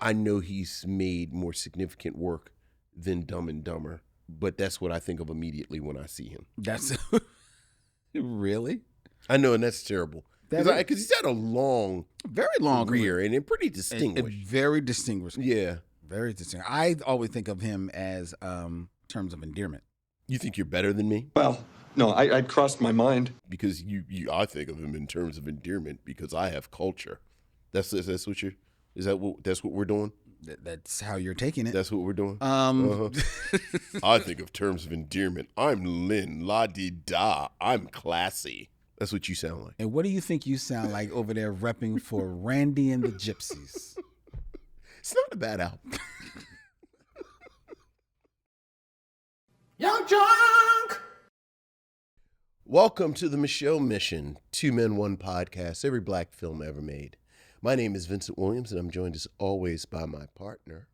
I know he's made more significant work than Dumb and Dumber, but that's what I think of immediately when I see him. That's really? I know, and that's terrible. Because he's had a very long career and pretty distinguished. Very distinguished. Yeah. Very distinguished. I always think of him as terms of endearment. You think you're better than me? Well, no, I'd crossed my mind. Because I think of him in terms of endearment because I have culture. That's what that's what we're doing? That's how you're taking it. That's what we're doing? I think of terms of endearment. I'm Lynn, la-di-da. I'm classy. That's what you sound like. And what do you think you sound like over there repping for Randy and the Gypsies? It's not a bad album. Young drunk. Welcome to the Micheaux Mission, 2 Men, 1 podcast, every black film ever made. My name is Vincent Williams, and I'm joined as always by my partner.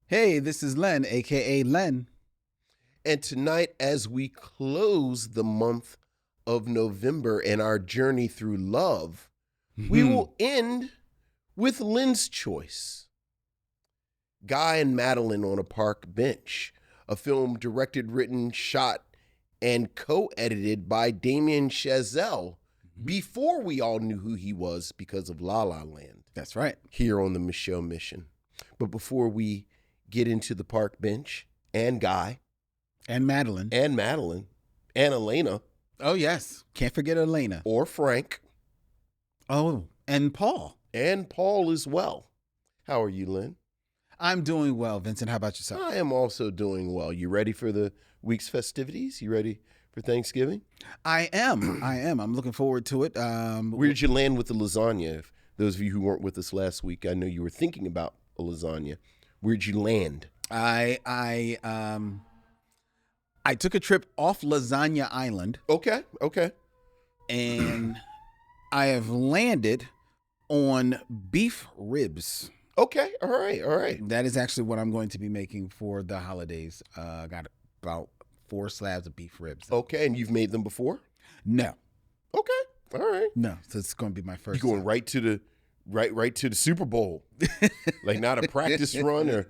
Hey, this is Len, a.k.a. Len. And tonight, as we close the month of November and our journey through love, we will end with Len's choice. Guy and Madeline on a Park Bench, a film directed, written, shot, and co-edited by Damien Chazelle before we all knew who he was because of La La Land. That's right. Here on the Micheaux Mission. But before we get into the Park Bench, and Guy. And Madeline. And Elena. Oh, yes. Can't forget Elena. Or Frank. Oh, and Paul. And Paul as well. How are you, Len? I'm doing well, Vincent. How about yourself? I am also doing well. You ready for the week's festivities? You ready for Thanksgiving? I am. I'm looking forward to it. Where did you land with the lasagna? If those of you who weren't with us last week, I know you were thinking about a lasagna. Where'd you land? I took a trip off Lasagna Island. Okay. And I have landed on beef ribs. Okay. All right. That is actually what I'm going to be making for the holidays. Got about 4 slabs of beef ribs. Okay. And you've made them before? No. Okay. All right. No. So it's going to be my first. You're going right to the Super Bowl. Like not a practice run or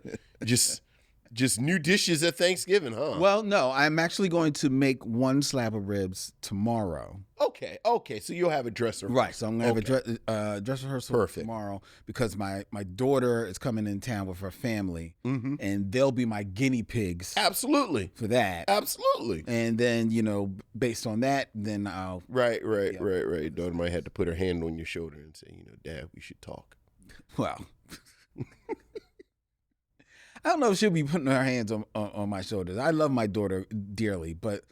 just new dishes at Thanksgiving, huh? Well, no, I'm actually going to make 1 slab of ribs tomorrow. Okay. So you'll have a dress rehearsal. Right. So I'm going to have a dress rehearsal tomorrow because my daughter is coming in town with her family, and they'll be my guinea pigs. Absolutely. For that. Absolutely. And then, based on that, then I'll... Right. Daughter might have to put her hand on your shoulder and say, Dad, we should talk. Well... I don't know if she'll be putting her hands on my shoulders. I love my daughter dearly, but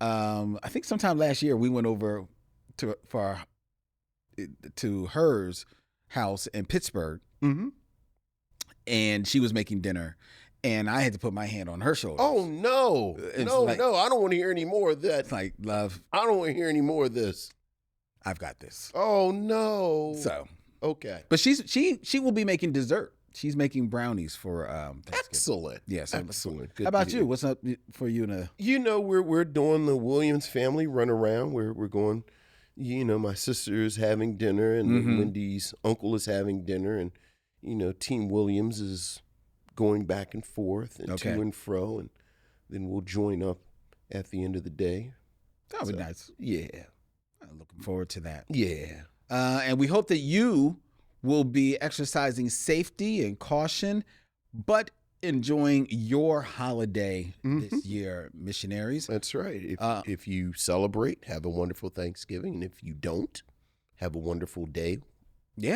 I think sometime last year we went over to hers house in Pittsburgh, and she was making dinner, and I had to put my hand on her shoulder. Oh no! No! I don't want to hear any more of that. It's like, love, I don't want to hear any more of this. I've got this. Oh no! So okay, but she will be making dessert. She's making brownies for Thanksgiving. Excellent. Yes, excellent. Good. How about you? What's up for you? We're doing the Williams family run around. We're going. My sister is having dinner, and Wendy's uncle is having dinner, and Team Williams is going back and forth and to and fro, and then we'll join up at the end of the day. That'll be nice. Yeah, I'm looking forward to that. Yeah, and we hope that you will be exercising safety and caution, but enjoying your holiday this year, missionaries. That's right. If you celebrate, have a wonderful Thanksgiving. And if you don't, have a wonderful day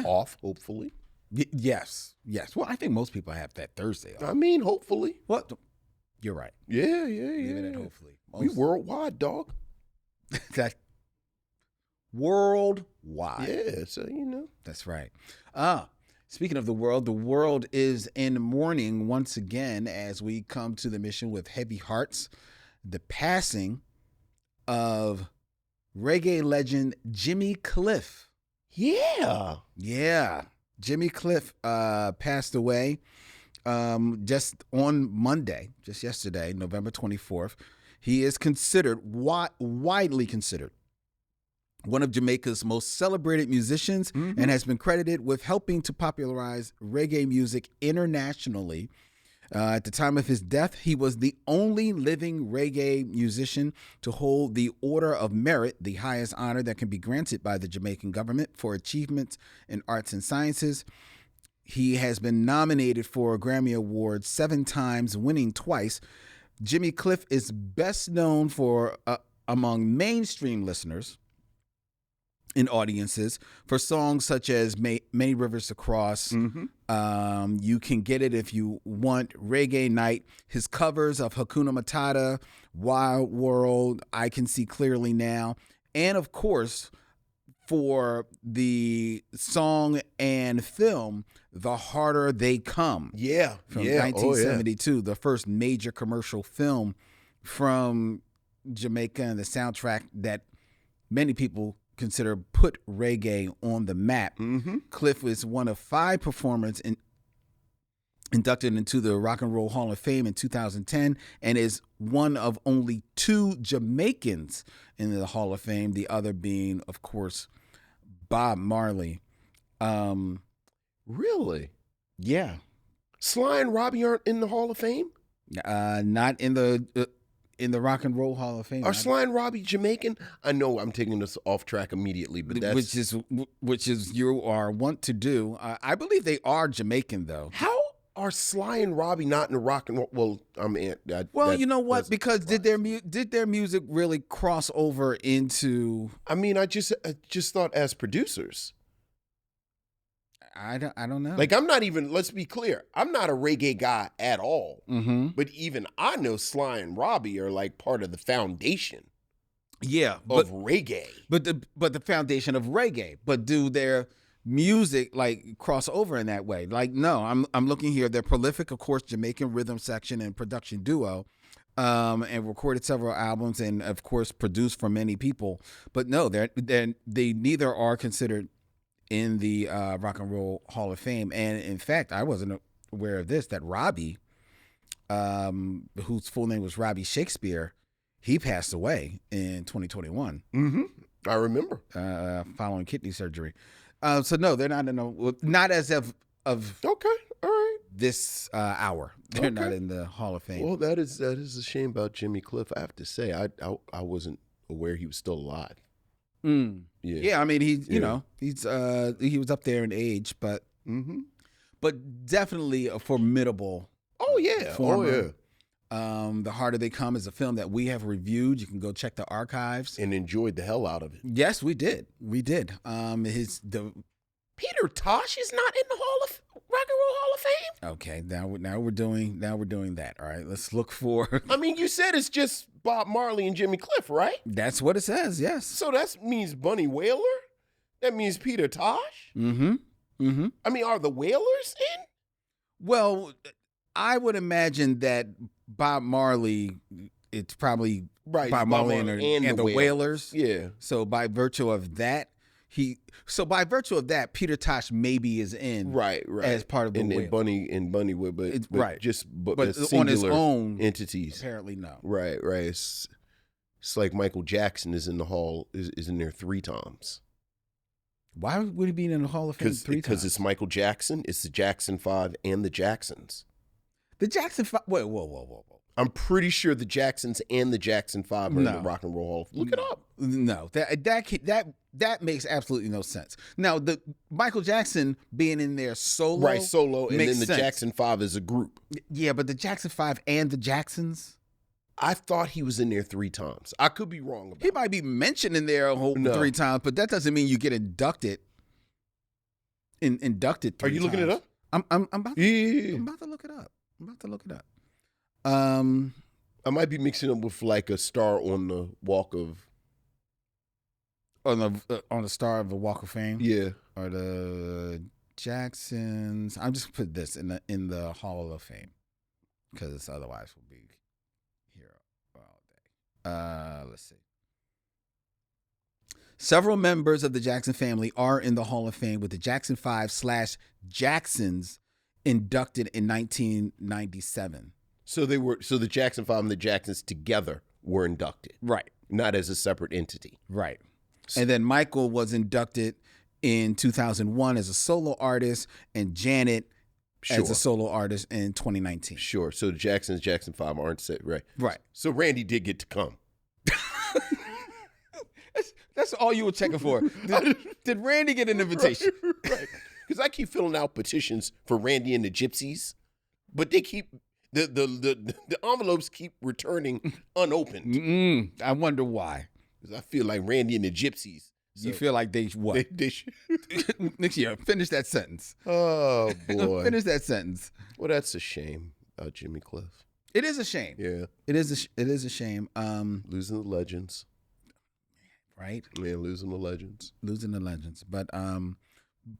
off, hopefully. Yes. Well, I think most people have that Thursday off. I mean, hopefully. What? You're right. Yeah. Leave it at hopefully. We worldwide, dog. That worldwide. Yeah, so That's right. Speaking of the world is in mourning once again as we come to the mission with heavy hearts. The passing of reggae legend Jimmy Cliff. Yeah. Jimmy Cliff passed away just on Monday, just yesterday, November 24th. He is considered, widely considered, one of Jamaica's most celebrated musicians, and has been credited with helping to popularize reggae music internationally. At the time of his death, he was the only living reggae musician to hold the Order of Merit, the highest honor that can be granted by the Jamaican government for achievements in arts and sciences. He has been nominated for a Grammy Award 7 times, winning twice. Jimmy Cliff is best known for, among mainstream listeners and audiences, for songs such as Many Rivers to Cross, You Can Get It If You Want, Reggae Night, his covers of Hakuna Matata, Wild World, I Can See Clearly Now, and of course, for the song and film The Harder They Come. Yeah. From 1972, the first major commercial film from Jamaica, and the soundtrack that many people consider put reggae on the map. Cliff was one of 5 performers inducted into the Rock and Roll Hall of Fame in 2010, and is one of only 2 Jamaicans in the Hall of Fame, the other being, of course, Bob Marley. Really? Yeah. Sly and Robbie aren't in the Hall of Fame? Not in the Rock and Roll Hall of Fame. Are Sly and Robbie Jamaican? I know I'm taking this off track immediately, but that's... Which is you are want to do. I believe they are Jamaican, though. How are Sly and Robbie not in the Rock and Roll? Well, I mean... you know what? Because did their music really cross over into... I mean, I just thought as producers... I don't know. Like, I'm not even, let's be clear, I'm not a reggae guy at all. But even I know Sly and Robbie are like part of the foundation of reggae. But the foundation of reggae. But do their music like cross over in that way? Like, no, I'm looking here. They're prolific, of course, Jamaican rhythm section and production duo. And recorded several albums and, of course, produced for many people. But no, they neither are considered in the Rock and Roll Hall of Fame. And in fact, I wasn't aware of this, that Robbie, whose full name was Robbie Shakespeare, he passed away in 2021. I remember. Following kidney surgery. So no, they're not not as of okay, all right, this hour. They're not in the Hall of Fame. Well, that is a shame about Jimmy Cliff. I have to say, I wasn't aware he was still alive. Yeah, I mean, he was up there in age, but definitely a formidable. Oh yeah, performer. The Harder They Come is a film that we have reviewed. You can go check the archives and enjoyed the hell out of it. Yes, we did. Peter Tosh is not in the Rock and Roll Hall of Fame. Okay, now we're doing that. All right, let's look for. I mean, you said it's just Bob Marley and Jimmy Cliff, right? That's what it says. Yes. So that means Bunny Wailer. That means Peter Tosh. I mean, are the Wailers in? Well, I would imagine that Bob Marley. It's probably right. Bob Marley and the Wailers. Yeah. So by virtue of that. Peter Tosh maybe is in right as part of the and Bunny would, but right, but on his own entities. Apparently, no. Right. It's like Michael Jackson is in the hall is in there 3 times. Why would he be in the Hall of Fame 3 times? Because it's Michael Jackson, it's the Jackson 5 and the Jacksons. The Jackson 5. Wait, whoa. I'm pretty sure the Jacksons and the Jackson 5 are in the Rock and Roll Hall. Look it up. No, that makes absolutely no sense. Now, the Michael Jackson being in there solo, right? Solo, and then the sense. Jackson 5 is a group. Yeah, but the Jackson 5 and the Jacksons. I thought he was in there 3 times. I could be wrong about. He might be mentioned in there 3 times, but that doesn't mean you get inducted. Inducted 3 times. Are you looking it up? I'm about to look it up. I might be mixing up with like a star on the Walk of on the Star of the Walk of Fame. Yeah, or the Jacksons. I'm just put this in the Hall of Fame because otherwise we'll be here all day. Let's see. Several members of the Jackson family are in the Hall of Fame, with the Jackson 5/Jacksons inducted in 1997. So the Jackson 5 and the Jacksons together were inducted. Right. Not as a separate entity. Right. And then Michael was inducted in 2001 as a solo artist, and Janet as a solo artist in 2019. Sure. So the Jacksons, Jackson 5 aren't set, right? Right. So Randy did get to come. That's all you were checking for. Did Randy get an invitation? Right. Because I keep filling out petitions for Randy and the Gypsies, but they keep the envelopes keep returning unopened. I wonder why. Because I feel like Randy and the Gypsies. You feel like they what? They should. Next year, finish that sentence. Oh boy, finish that sentence. Well, that's a shame about Jimmy Cliff. It is a shame. Yeah, it is a shame. Losing the legends. Right? Man, losing the legends. Losing the legends. But I'm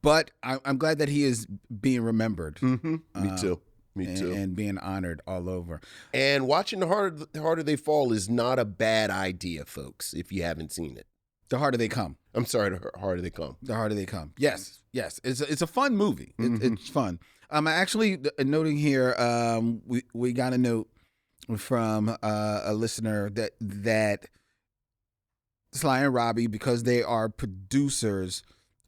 glad that he is being remembered. Mm-hmm. Me too. Me too. And being honored all over. And watching The Harder They Fall is not a bad idea, folks, if you haven't seen it. The Harder They Come. I'm sorry, The Harder They Come. The Harder They Come. Yes. It's a fun movie. It's fun. I'm actually noting here, we got a note from a listener that Sly and Robbie, because they are producers,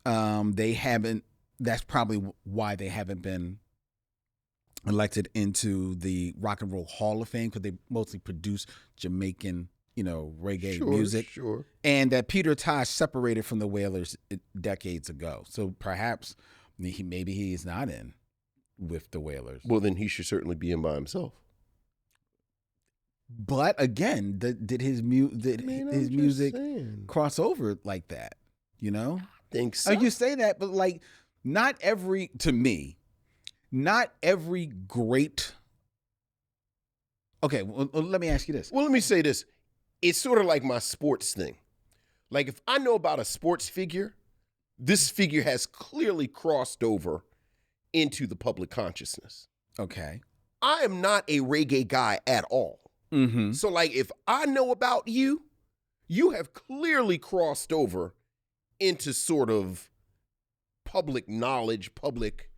that's probably why they haven't been elected into the Rock and Roll Hall of Fame, because they mostly produce Jamaican, reggae music. Sure. And that Peter Tosh separated from the Wailers decades ago. So perhaps maybe he is not in with the Wailers. Well, then he should certainly be in by himself. But again, did his music cross over like that? I think so. You say that, but like not every great. Okay, well, let me ask you this. Well, let me say this. It's sort of like my sports thing. Like if I know about a sports figure, this figure has clearly crossed over into the public consciousness. Okay. I am not a reggae guy at all. Mm-hmm. So like if I know about you, you have clearly crossed over into sort of public knowledge, public.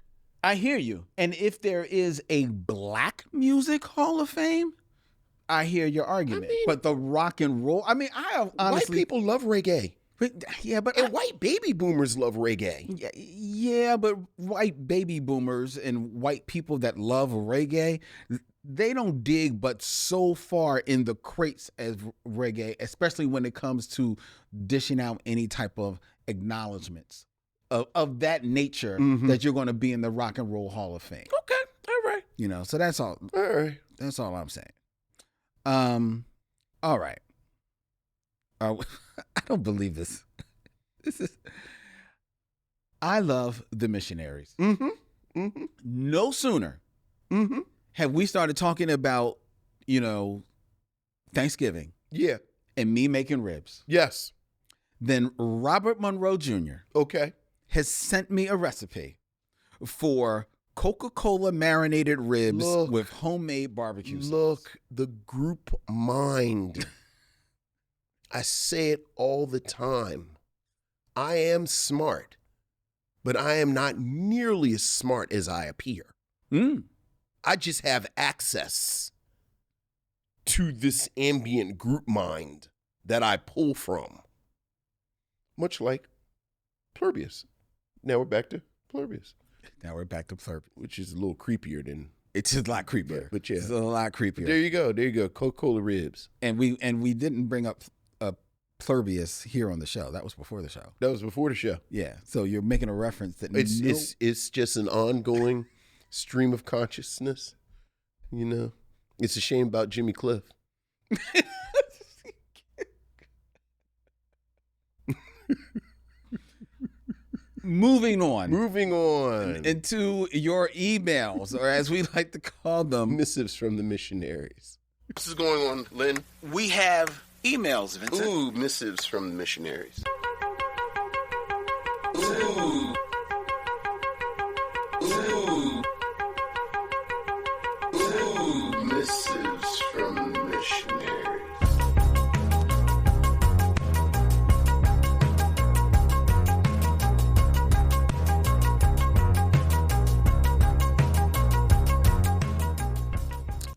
I hear you. And if there is a Black Music Hall of Fame, I hear your argument. But the rock and roll, I honestly. White people love reggae. And white baby boomers love reggae. Yeah, but white baby boomers and white people that love reggae, they don't dig but so far in the crates as reggae, especially when it comes to dishing out any type of acknowledgments of that nature that you're going to be in the Rock and Roll Hall of Fame. Okay, all right. So that's all. All right. That's all I'm saying. All right. I don't believe this. I love the Missionaries. Mm-hmm. Mm-hmm. No sooner have we started talking about, Thanksgiving. Yeah. And me making ribs. Yes. Then Robert Monroe Jr. Okay. has sent me a recipe for Coca-Cola marinated ribs with homemade barbecue sauce. Look, the group mind. I say it all the time. I am smart, but I am not nearly as smart as I appear. I just have access to this ambient group mind that I pull from. Much like Plurbius. Now we're back to Plurbius. Which is a little creepier than... It's a lot creepier. But yeah. It's a lot creepier. There you go. Coca-Cola ribs. And we didn't bring up Plurbius here on the show. That was before the show. That was before the show. Yeah. So you're making a reference that it's just an ongoing stream of consciousness. It's a shame about Jimmy Cliff. Moving on into your emails, or as we like to call them, missives from the missionaries. This is going on, Len. We have emails, Vincent. Ooh, missives from the missionaries. Ooh. Ooh. Ooh, missives from the missionaries.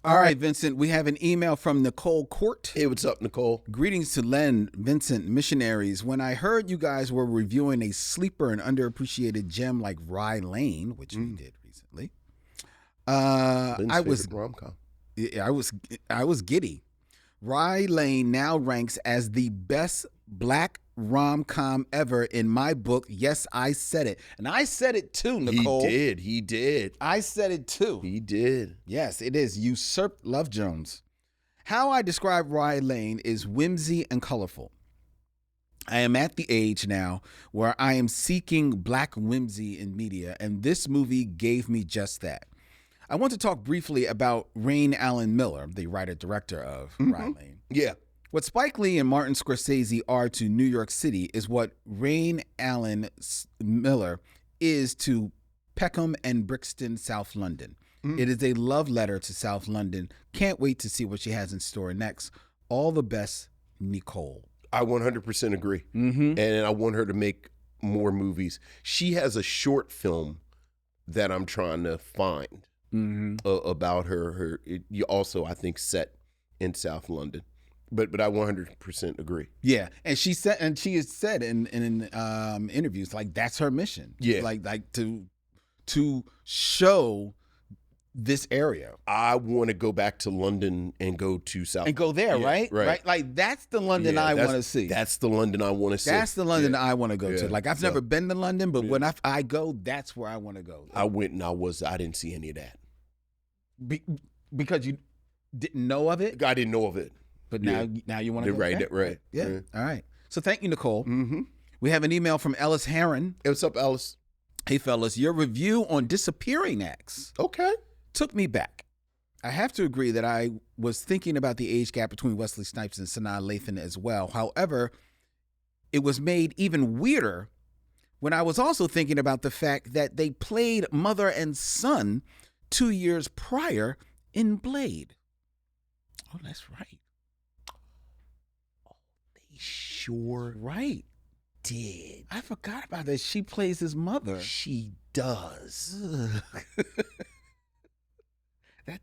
All right, Vincent, we have an email from Nicole Court. Hey, what's up, Nicole? Greetings to Len, Vincent, missionaries. When I heard you guys were reviewing a sleeper and underappreciated gem like Rye Lane, which we did recently, I was rom-com. I was giddy. Rye Lane now ranks as the best black rom-com ever in my book. Yes, I said it. And I said it too, Nicole. He did. I said it too. He did. Yes, it is. Usurped Love Jones. How I describe Rye Lane is whimsy and colorful. I am at the age now where I am seeking black whimsy in media, and this movie gave me just that. I want to talk briefly about Rain Allen Miller, the writer-director of Rye Lane. Yeah. What Spike Lee and Martin Scorsese are to New York City is what Rain Allen Miller is to Peckham and Brixton, South London. It is a love letter to South London. Can't wait to see what she has in store next. All the best, Nicole. I 100% agree. And I want her to make more movies. She has a short film that I'm trying to find about her. You also, I think, set in South London. But I 100% agree. Yeah, and she has said in interviews like that's her mission. Yeah, like to show this area. I want to go back to London and go to South and go there, yeah, right? Like that's the London I want to see. That's the London I want to see. That's the London I want to go to. Like I've never been to London, but when I go, that's where I want to go. I went and I didn't see any of that. Because you didn't know of it? I didn't know of it. But now you want to go right, back? right. Yeah. Right. All right. So thank you, Nicole. We have an email from Ellis Heron. Hey, what's up, Ellis? Hey, fellas, your review on Disappearing Acts took me back. I have to agree that I was thinking about the age gap between Wesley Snipes and Sanaa Lathan as well. However, it was made even weirder when I was also thinking about the fact that they played mother and son 2 years prior in Blade. Oh, that's right. They sure right did. I forgot about that. She plays his mother. She does. That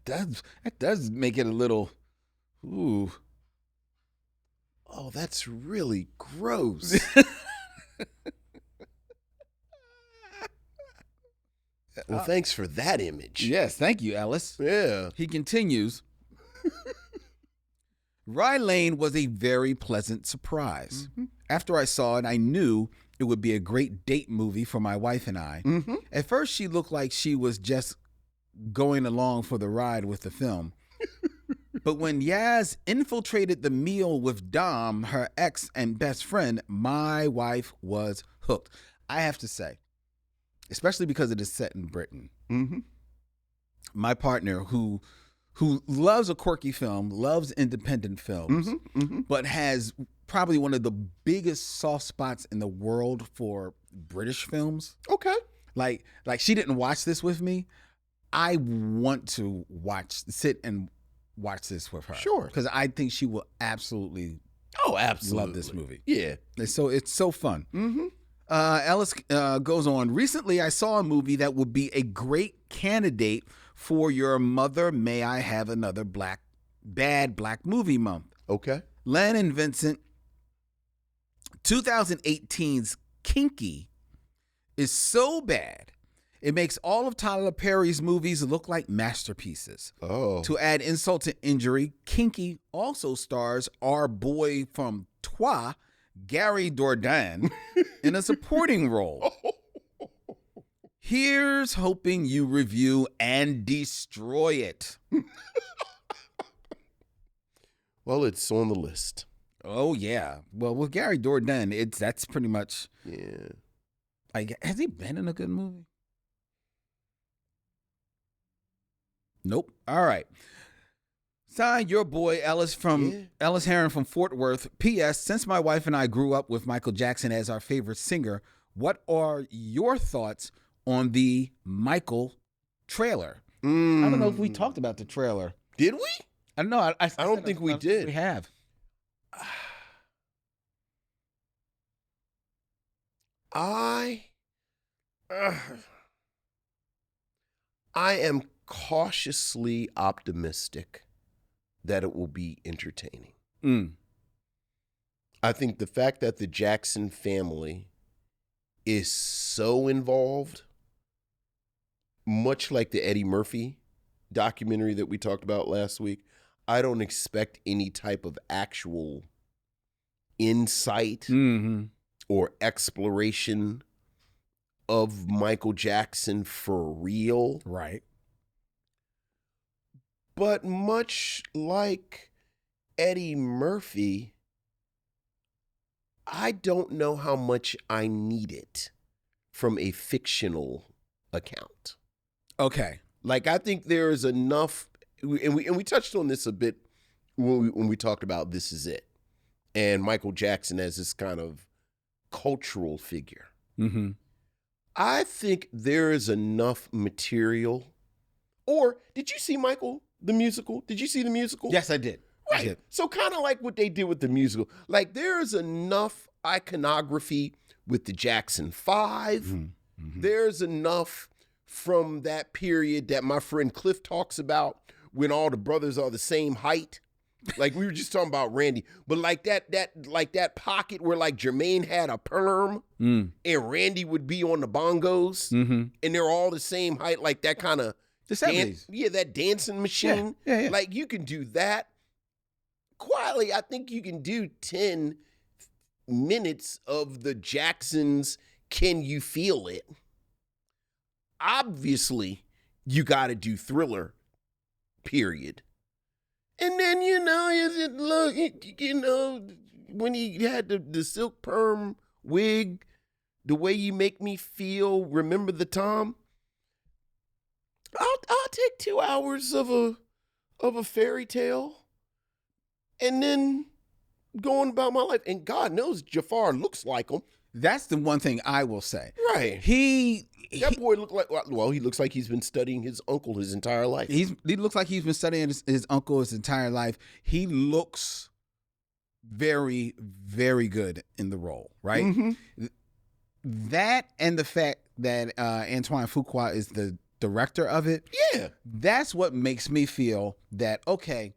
does make it a little, ooh. Oh, that's really gross. Well, thanks for that image. Yes, thank you, Ellis. Yeah. He continues. Rye Lane was a very pleasant surprise. After I saw it, I knew it would be a great date movie for my wife and I. At first, she looked like she was just going along for the ride with the film. But when Yaz infiltrated the meal with Dom, her ex and best friend, my wife was hooked. I have to say, especially because it is set in Britain. My partner, who loves a quirky film, loves independent films, but has probably one of the biggest soft spots in the world for British films. Okay. Like she didn't watch this with me. I want to sit and watch this with her. Sure. Because I think she will absolutely love this movie. Yeah. It's so fun. Ellis goes on. Recently, I saw a movie that would be a great candidate for your Mother May I Have Another Bad Black Movie Month. Okay. Len and Vincent, 2018's Kinky is so bad, it makes all of Tyler Perry's movies look like masterpieces. Oh. To add insult to injury, Kinky also stars our boy from Trois, Gary Dourdan, in a supporting role. Here's hoping you review and destroy it. Well, it's on the list. Oh, yeah. Well, with Gary Dourdan, that's pretty much... Yeah. Has he been in a good movie? Nope. All right. Sign your boy Ellis Heron from Fort Worth. P.S. Since my wife and I grew up with Michael Jackson as our favorite singer, what are your thoughts on the Michael trailer? I don't know if we talked about the trailer. Did we? I don't know. I don't think we did. We have. I am cautiously optimistic that it will be entertaining. I think the fact that the Jackson family is so involved, much like the Eddie Murphy documentary that we talked about last week, I don't expect any type of actual insight or exploration of Michael Jackson for real. Right. But much like Eddie Murphy, I don't know how much I need it from a fictional account. Okay. Like, I think there is enough, and we touched on this a bit when we talked about This Is It, and Michael Jackson as this kind of cultural figure. I think there is enough material. Or, did you see Michael, the musical? Did you see the musical? Yes, I did. Right. I did. So kind of like what they did with the musical. Like, there is enough iconography with the Jackson 5. There's enough from that period that my friend Cliff talks about when all the brothers are the same height. Like, we were just talking about Randy, but like that pocket where like Jermaine had a perm and Randy would be on the bongos and they're all the same height, like that kind of the 70s. That dancing machine. Yeah. Like, you can do that. Quietly, I think you can do 10 minutes of the Jacksons' Can You Feel It? Obviously, you got to do Thriller, period. And then, when he had the silk perm wig, The Way You Make Me Feel, Remember the Time? I'll take 2 hours of a fairy tale and then going about my life. And God knows Jafar looks like him. That's the one thing I will say. Right. That boy looked like, well, he looks like he's been studying his uncle his entire life. He looks like he's been studying his uncle his entire life. He looks very, very good in the role, right? That and the fact that Antoine Fuqua is the director of it. Yeah. That's what makes me feel that, okay,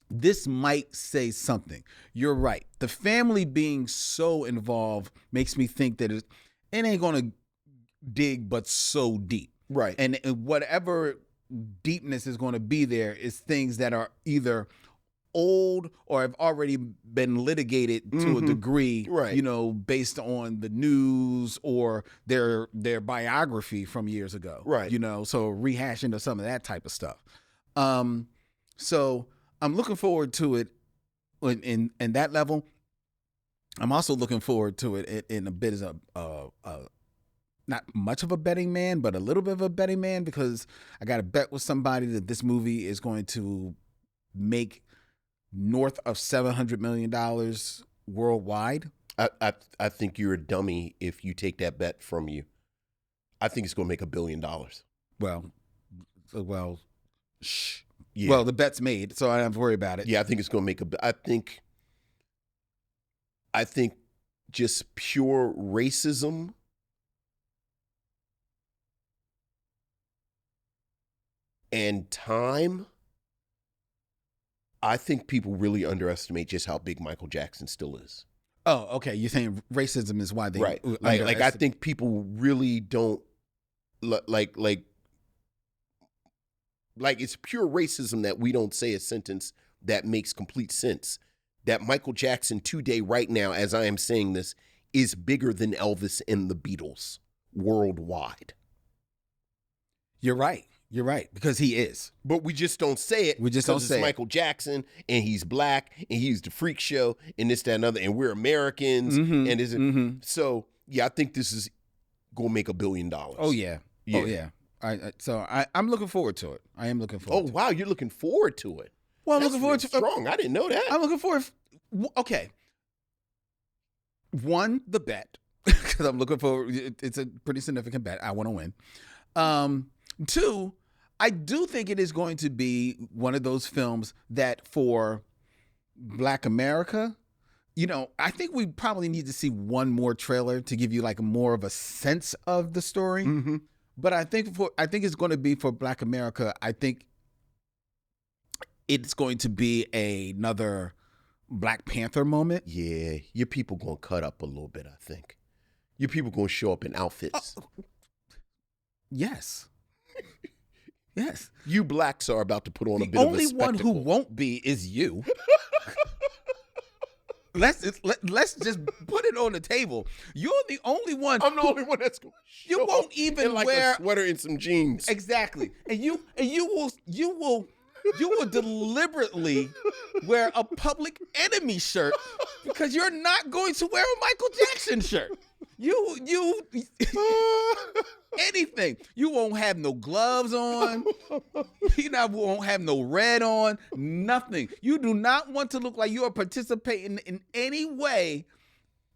this might say something. You're right. The family being so involved makes me think that it ain't going to dig but so deep. Right. And whatever deepness is going to be there is things that are either old or have already been litigated to a degree, right, based on the news or their biography from years ago. Right. So rehashing of some of that type of stuff. So I'm looking forward to it in that level. I'm also looking forward to it in a bit as a not much of a betting man, but a little bit of a betting man, because I got to bet with somebody that this movie is going to make north of $700 million worldwide. I think you're a dummy if you take that bet from you. I think it's going to make $1 billion. Well, shh. Yeah. Well, the bet's made, so I don't have to worry about it. Yeah, I think it's going to make I think just pure racism and time, I think people really underestimate just how big Michael Jackson still is. Oh, okay. You're saying racism is why they right. Like I think people really don't like it's pure racism that we don't say a sentence that makes complete sense. That Michael Jackson today, right now, as I am saying this, is bigger than Elvis and the Beatles worldwide. You're right. You're right, because he is. But we just don't say it. We just don't say it's Michael Jackson, and he's black, and he's the freak show, and this, that, and other, and we're Americans, and is it? So yeah, I think this is gonna make $1 billion. Oh yeah. Oh yeah. I'm looking forward to it. I am looking forward. Oh wow, you're looking forward to it. Well, I'm looking forward to strong. I didn't know that. I'm looking forward. Okay. One, the bet, because I'm looking for. It's a pretty significant bet. I want to win. Two, I do think it is going to be one of those films that for Black America, I think we probably need to see one more trailer to give you like more of a sense of the story. But I think it's going to be for Black America. I think it's going to be another Black Panther moment. Yeah, your people gonna cut up a little bit. I think your people gonna show up in outfits. Yes. Yes. You blacks are about to put on a bit The of a spectacle. only one who won't be is you. Let's just put it on the table. You're the only one. I'm the only one that's going to show You won't up even in like wear a sweater and some jeans. Exactly. And you will deliberately wear a Public Enemy shirt because you're not going to wear a Michael Jackson shirt. You anything. You won't have no gloves on. You won't have no red on. Nothing. You do not want to look like you are participating in any way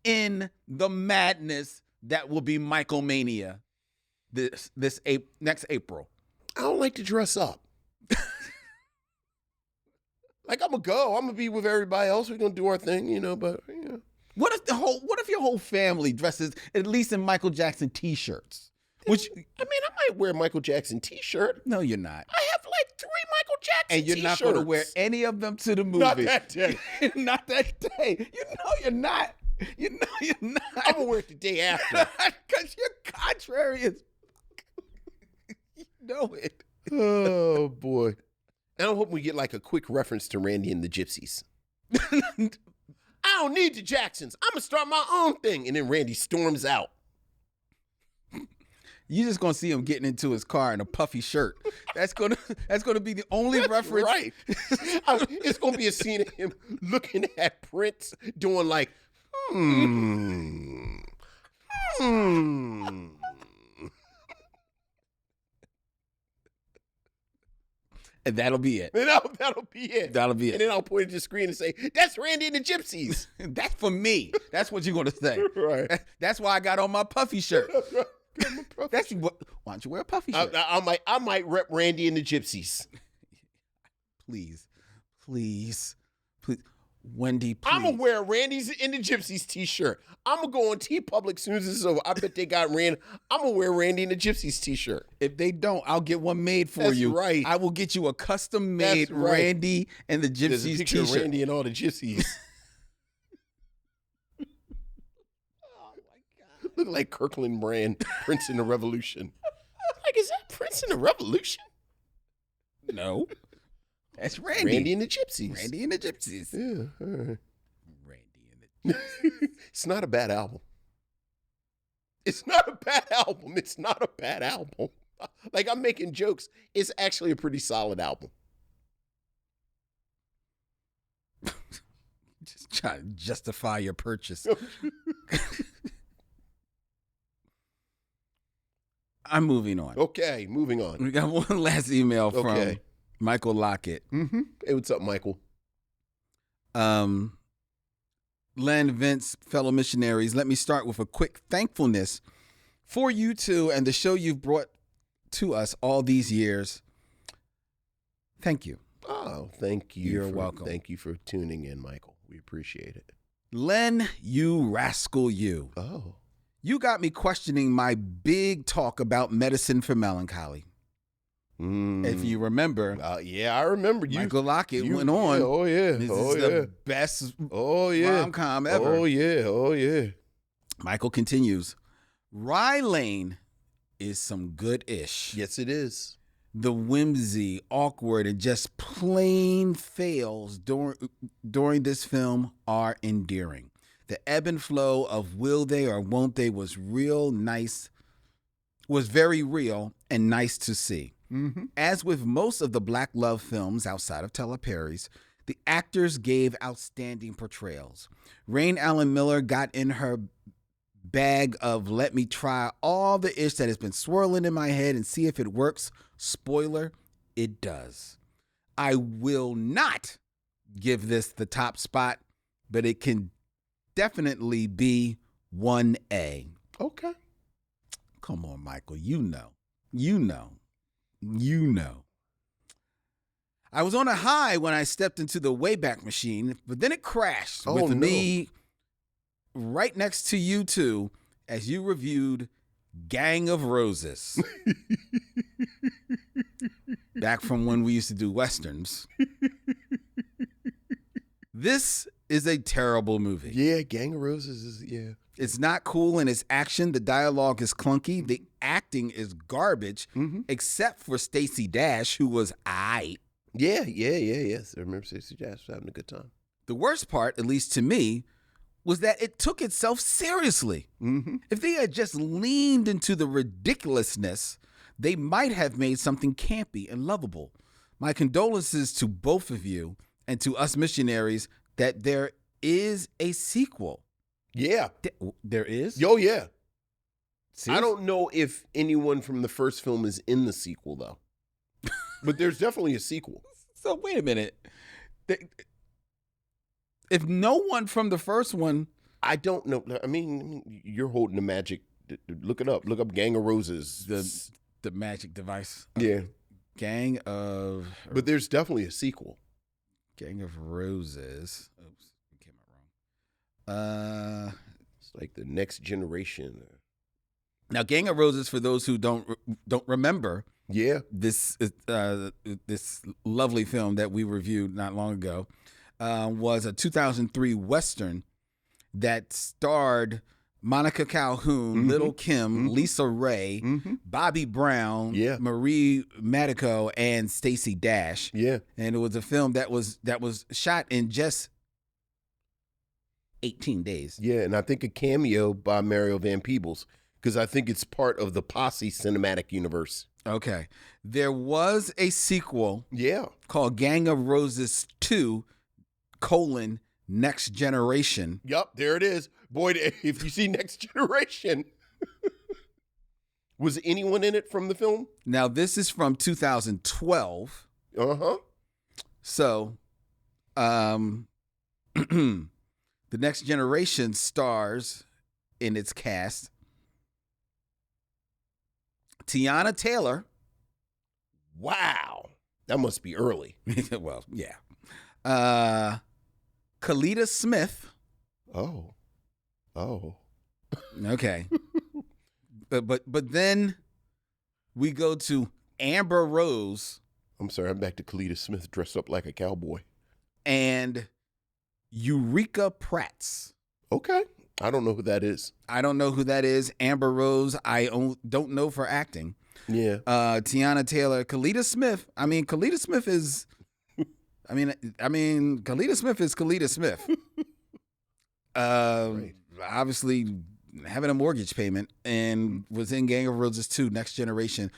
in the madness that will be Michael Mania next April. I don't like to dress up. Like, I'm going to go. I'm going to be with everybody else. We're going to do our thing, but, What if your whole family dresses at least in Michael Jackson t-shirts? Which I might wear a Michael Jackson t-shirt. No, you're not. I have like 3 Michael Jackson And you're t-shirts. not going to wear any of them to the movie. Not that day. Not that day. You know you're not. You know you're not. I'm going to wear it the day after. Because you're contrary as... You know it. Oh, boy. And I'm hoping we get like a quick reference to Randy and the Gypsies. I don't need the Jacksons. I'm going to start my own thing. And then Randy storms out. You're just gonna see him getting into his car in a puffy shirt. That's gonna be the only reference. Right. It's gonna be a scene of him looking at Prince doing like, And that'll be it. And that'll be it. That'll be it. And then I'll point at the screen and say, "That's Randy and the Gypsies." That's for me. That's what you're gonna say. Right. That's why I got on my puffy shirt. That's why don't you wear a puffy shirt? I might rep Randy and the Gypsies. Please, Wendy. Please. I'm gonna wear Randy's and the Gypsies t-shirt. I'm gonna go on TeePublic as soon as this is over. I bet they got Randy. I'm gonna wear Randy and the Gypsies t-shirt. If they don't, I'll get one made for That's you. right. I will get you a custom made That's right. Randy and the There's a Gypsies picture of t-shirt. Randy and all the Gypsies. Look like Kirkland Brand, Prince in the Revolution. Like, is that Prince in the Revolution? No. That's Randy. Randy and the Gypsies. Randy and the Gypsies. Yeah, all right. Randy and the Gypsies. It's not a bad album. It's not a bad album. It's not a bad album. Like, I'm making jokes. It's actually a pretty solid album. Just trying to justify your purchase. I'm moving on. Okay, moving on. We got one last email from Michael Lockett. Mm-hmm. Hey, what's up, Michael? Len, Vince, fellow missionaries, let me start with a quick thankfulness for you two and the show you've brought to us all these years. Thank you. Oh, thank you. You're welcome. Thank you for tuning in, Michael. We appreciate it. Len, you rascal, you. Oh. You got me questioning my big talk about medicine for melancholy. If you remember. Yeah, I remember. Michael Lockett went on. Yeah, oh, yeah. This is the best rom-com ever. Oh, yeah. Michael continues. Rye Lane is some good-ish. Yes, it is. The whimsy, awkward, and just plain fails during this film are endearing. The ebb and flow of will they or won't they was very real and nice to see. Mm-hmm. As with most of the Black love films outside of Tyler Perry's, the actors gave outstanding portrayals. Rain Allen Miller got in her bag of let me try all the ish that has been swirling in my head and see if it works. Spoiler, it does. I will not give this the top spot, but it can definitely be 1A. Okay. Come on, Michael. You know. I was on a high when I stepped into the Wayback Machine, but then it crashed with me right next to you two as you reviewed Gang of Roses. Back from when we used to do Westerns. This is a terrible movie. Yeah, Gang of Roses is, yeah. It's not cool in its action. The dialogue is clunky. The acting is garbage, except for Stacey Dash, who was aight. Yes. I remember Stacey Dash was having a good time. The worst part, at least to me, was that it took itself seriously. If they had just leaned into the ridiculousness, they might have made something campy and lovable. My condolences to both of you and to us missionaries that there is a sequel. Yeah. There is? Oh, yeah. Seriously? I don't know if anyone from the first film is in the sequel, though. But there's definitely a sequel. So wait a minute. If no one from the first one... I don't know. I mean, you're holding the magic. Look it up. Look up Gang of Roses. The magic device. Yeah. Gang of... But there's definitely a sequel. Gang of Roses. Oops. Came out wrong. It's like the next generation. Now, Gang of Roses, for those who don't remember... Yeah. This lovely film that we reviewed not long ago was a 2003 Western that starred Monica Calhoun, Little Kim, Lisa Ray, Bobby Brown, Marie Medico, and Stacey Dash. Yeah. And it was a film that was shot in just 18 days. Yeah, and I think a cameo by Mario Van Peebles, because I think it's part of the Posse cinematic universe. Okay. There was a sequel called Gang of Roses 2, Next Generation. Yup, there it is. Boy, if you see Next Generation. Was anyone in it from the film? Now, this is from 2012. Uh-huh. So, the Next Generation stars in its cast Tiana Taylor. Wow. That must be early. Well, yeah. Kalita Smith. Oh. Okay. but then we go to Amber Rose. I'm sorry, I'm back to Kalita Smith dressed up like a cowboy. And Eureka Pratz. Okay. I don't know who that is. I don't know who that is. Amber Rose, I don't know for acting. Yeah. Tiana Taylor, Kalita Smith. Kalita Smith is Kalita Smith. Right. Obviously having a mortgage payment and was in Gang of Roses 2, Next Generation.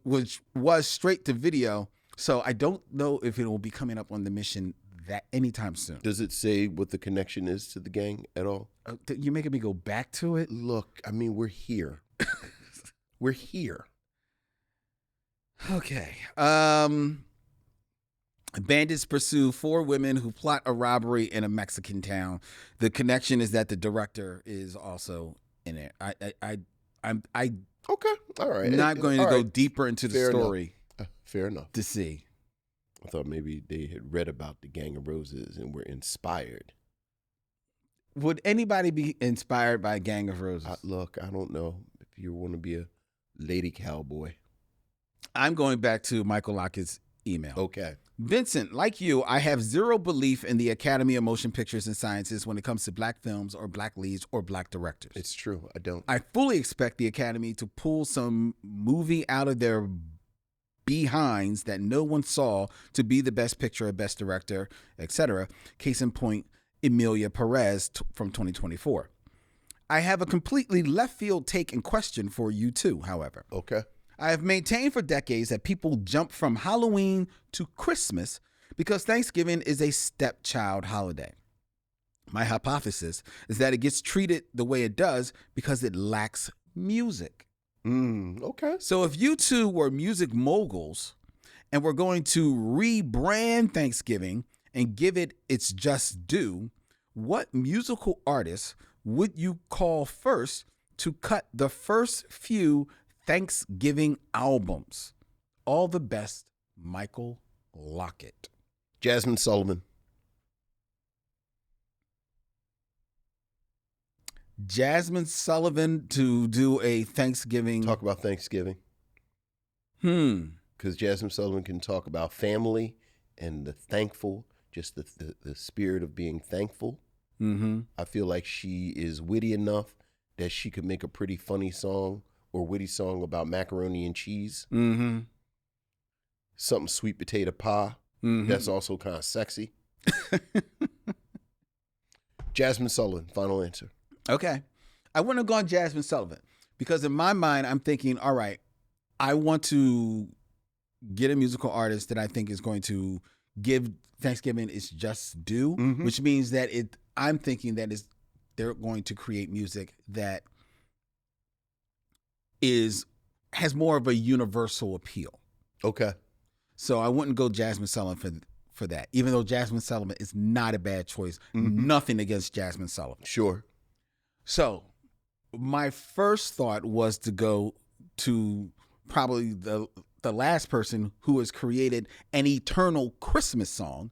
Which was straight to video. So I don't know if it will be coming up on the mission that anytime soon. Does it say what the connection is to the gang at all? You're making me go back to it? Look, we're here. We're here. Okay. Bandits pursue 4 women who plot a robbery in a Mexican town. The connection is that the director is also in it. I'm Okay. All right. not going to go right. deeper into the Fair story Fair enough. to see. I thought maybe they had read about the Gang of Roses and were inspired. Would anybody be inspired by Gang of Roses? Look, I don't know if you want to be a lady cowboy. I'm going back to Michael Lockett's email. Okay. Vincent, like you, I have zero belief in the Academy of Motion Pictures and Sciences when it comes to black films or black leads or black directors. It's true. I don't. I fully expect the Academy to pull some movie out of their behinds that no one saw to be the best picture or best director, etc. Case in point, Emilia Perez from 2024. I have a completely left field take and question for you too, however. Okay. I have maintained for decades that people jump from Halloween to Christmas because Thanksgiving is a stepchild holiday. My hypothesis is that it gets treated the way it does because it lacks music. Okay. So if you two were music moguls and we're going to rebrand Thanksgiving and give it its just due, what musical artists would you call first to cut the first few Thanksgiving albums? All the best, Michael Lockett. Jasmine Sullivan. Jasmine Sullivan to do a Thanksgiving. Talk about Thanksgiving. Because Jasmine Sullivan can talk about family and the thankful, just the spirit of being thankful. Mm-hmm. I feel like she is witty enough that she could make a pretty funny song or witty song about macaroni and cheese. Mm-hmm. Something sweet potato pie. Mm-hmm. That's also kind of sexy. Jasmine Sullivan, final answer. Okay. I wouldn't have gone Jasmine Sullivan because in my mind, I'm thinking, all right, I want to get a musical artist that I think is going to give Thanksgiving its just due, which means that I'm thinking that they're going to create music that has more of a universal appeal. Okay. So I wouldn't go Jasmine Sullivan for that, even though Jasmine Sullivan is not a bad choice. Nothing against Jasmine Sullivan. Sure. So my first thought was to go to probably the last person who has created an eternal Christmas song,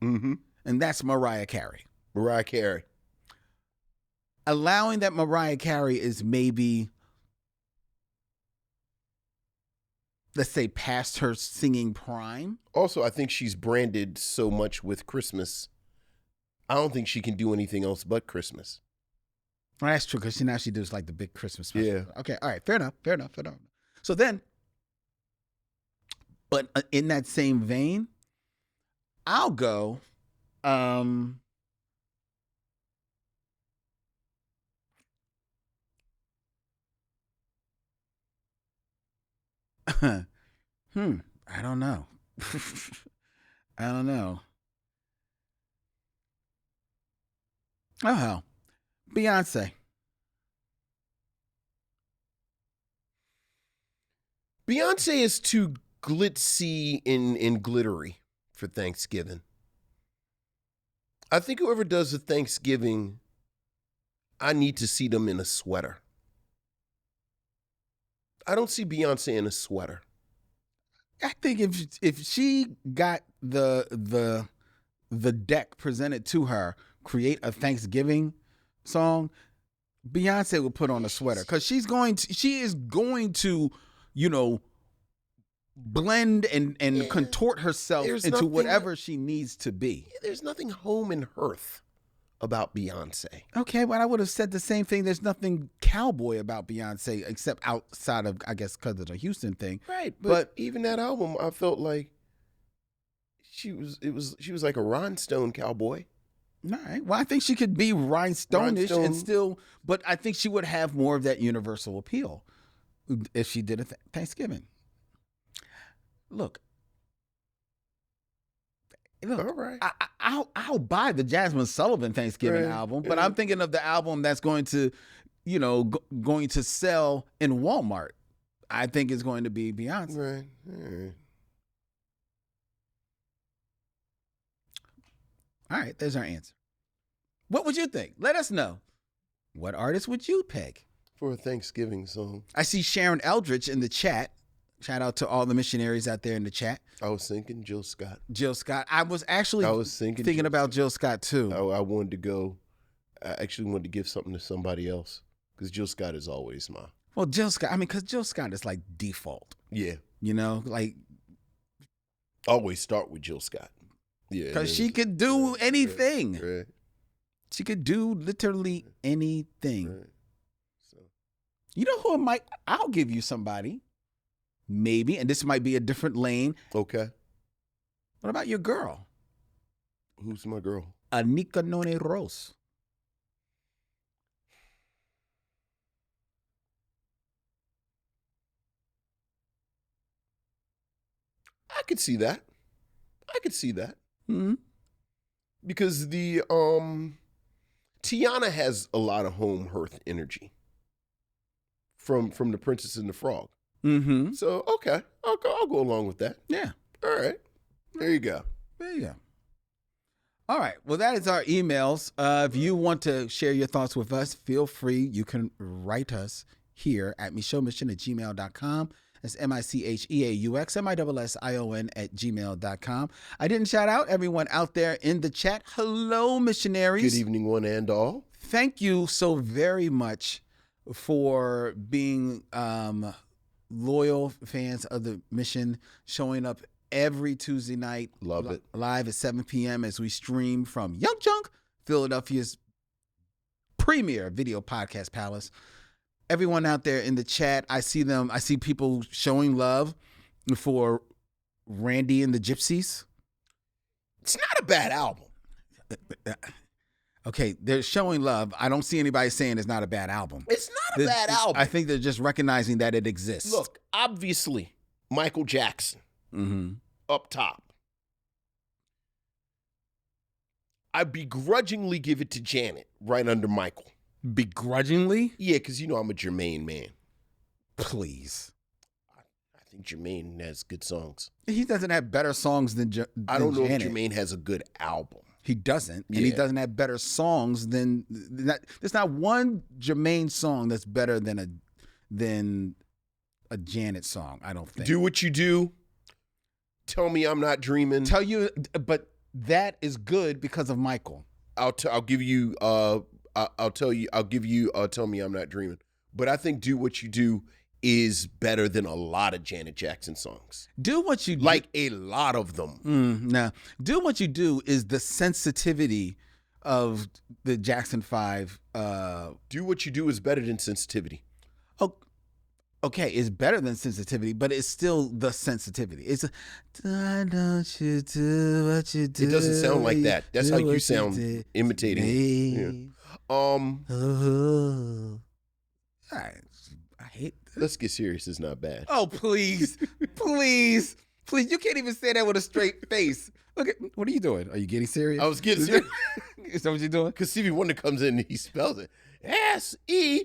and that's Mariah Carey. Mariah Carey. Allowing that Mariah Carey is maybe, let's say, past her singing prime. Also, I think she's branded so much with Christmas. I don't think she can do anything else but Christmas. Well, that's true, because now she does like the big Christmas special. Yeah. Okay, all right, fair enough. So then, but in that same vein, I'll go, I don't know. I don't know. Oh, hell. Beyonce. Beyonce is too glitzy and glittery for Thanksgiving. I think whoever does the Thanksgiving, I need to see them in a sweater. I don't see Beyonce in a sweater. I think if she got the deck presented to her, create a Thanksgiving song, Beyonce would put on a sweater because she is going to, blend and contort herself into whatever she needs to be. There's nothing home and hearth about Beyonce. Okay, but I would have said the same thing. There's nothing cowboy about Beyonce except outside of, I guess, because of the Houston thing. Right, but even that album, I felt like she was like a rhinestone cowboy. All right. Well, I think she could be rhinestone-ish and still, but I think she would have more of that universal appeal if she did a Thanksgiving. Look, all right. I'll buy the Jasmine Sullivan Thanksgiving album, but I'm thinking of the album that's going to, going to sell in Walmart. I think it's going to be Beyonce. Right. All right. All right, there's our answer. What would you think? Let us know. What artist would you pick for a Thanksgiving song? I see Sharon Eldridge in the chat. Shout out to all the missionaries out there in the chat. I was thinking Jill Scott. I was actually thinking about Jill Scott too. I wanted to go. I actually wanted to give something to somebody else because Jill Scott is always my. Well, Jill Scott. I mean, because Jill Scott is like default. Yeah. Like. Always start with Jill Scott. Yeah. Because she could do anything. Right. She could do literally anything. Right. So. You know who I'll give you somebody. Maybe, and this might be a different lane. Okay. What about your girl? Who's my girl? Anika Noni Rose. I could see that. Mm-hmm. Because the Tiana has a lot of home hearth energy from The Princess and the Frog. Mm-hmm. So okay, I'll go along with that. Yeah. All right. There you go. All right. Well, that is our emails. If you want to share your thoughts with us, feel free. You can write us here at micheauxmission@gmail.com. That's MICHEAUX, MISSION @gmail.com. I didn't shout out everyone out there in the chat. Hello, missionaries. Good evening, one and all. thank you so very much for being loyal fans of the Mission, showing up every Tuesday night. Love it. Live at 7 p.m. as we stream from Young Junk, Philadelphia's premier video podcast palace. Everyone out there in the chat, I see people showing love for Randy and the Gypsies. It's not a bad album. Okay, they're showing love. I don't see anybody saying it's not a bad album. It's not a bad album. I think they're just recognizing that it exists. Look, obviously, Michael Jackson up top. I begrudgingly give it to Janet right under Michael. Begrudgingly? Yeah, because you know I'm a Jermaine man. Please. I think Jermaine has good songs. He doesn't have better songs than I don't know Janet. if Jermaine has a good album. He doesn't, and he doesn't have better songs than that. There's not one Jermaine song that's better than a Janet song. I don't think. Do What You Do. Tell Me I'm Not Dreaming. Tell You, but that is good because of Michael. I'll give you. I'll give you. Tell Me I'm Not Dreaming. But I think Do What You Do is better than a lot of Janet Jackson songs. Do What You Do. Like a lot of them. No. Do What You Do is the sensitivity of the Jackson 5. Do What You Do is better than Sensitivity. Oh, okay, it's better than Sensitivity, but it's still the sensitivity. It's don't you do what you do. It doesn't sound like that. That's how you sound imitating it. Yeah. I hate this. Let's Get Serious is not bad. Oh, please. Please. Please. You can't even say that with a straight face. Look at, what are you doing? Are you getting serious? I was getting serious. Is that what you're doing? Because Stevie Wonder comes in and he spells it. S-E-R-I-O-U-S.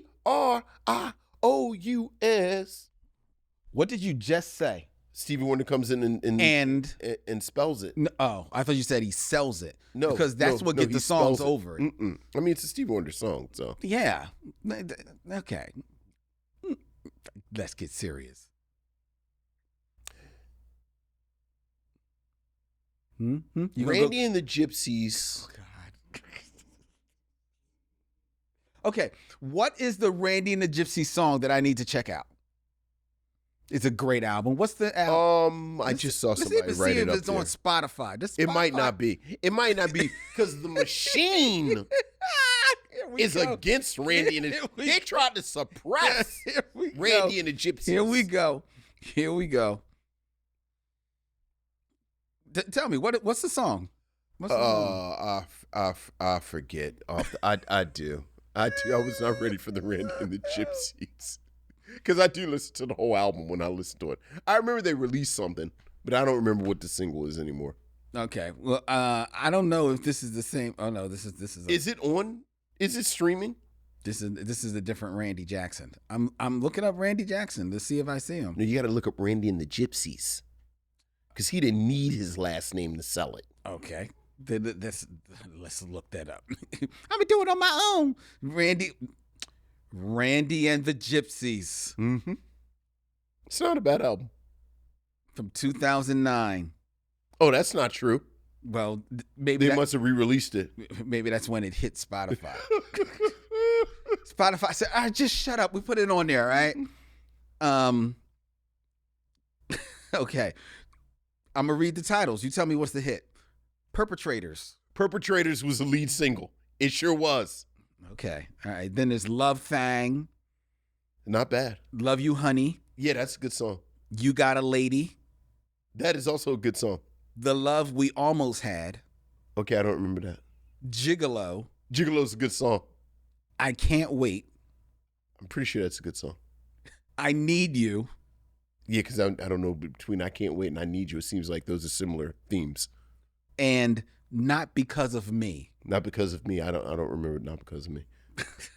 What did you just say? Stevie Wonder comes in and spells it. Oh, I thought you said he sells it. No. Because that's what gets the songs over it. I mean, it's a Stevie Wonder song, so. Yeah. Okay. Let's get serious. Randy and the Gypsies. Oh, God. Okay. What is the Randy and the Gypsies song that I need to check out? It's a great album. What's the album? I just saw somebody write it up. It's on Spotify. It might not be. It might not be because the machine is against Randy and they tried to suppress Randy and the Gypsies. Here we go. Here we go. Tell me what's the song? What's the song? I forget. I do. I was not ready for the Randy and the Gypsies. Because I do listen to the whole album when I listen to it. I remember they released something, but I don't remember what the single is anymore. Okay. Well, I don't know if this is the same. Oh no, this is. Is it on? Is it streaming? This is a different Randy Jackson. I'm looking up Randy Jackson to see if I see him. No, you got to look up Randy and the Gypsies, because he didn't need his last name to sell it. Okay. Let's look that up. I'm gonna do it on my own. Randy and the Gypsies. Mm-hmm. It's not a bad album. From 2009. Oh, that's not true. Well, maybe they must have re-released it. Maybe that's when it hit Spotify. Spotify said, "All right, just shut up. We put it on there, right?" Okay. I'm gonna read the titles. You tell me what's the hit. Perpetrators. Perpetrators was the lead single. It sure was. Okay. All right. Then there's Love Thang. Not bad. Love You Honey. Yeah, that's a good song. You Got a Lady. That is also a good song. The Love We Almost Had. Okay, I don't remember that. Gigolo. Gigolo's a good song. I Can't Wait. I'm pretty sure that's a good song. I Need You. Yeah, because I don't know, between I Can't Wait and I Need You, it seems like those are similar themes. And Not Because of Me. Not Because of Me. I don't remember Not Because of Me.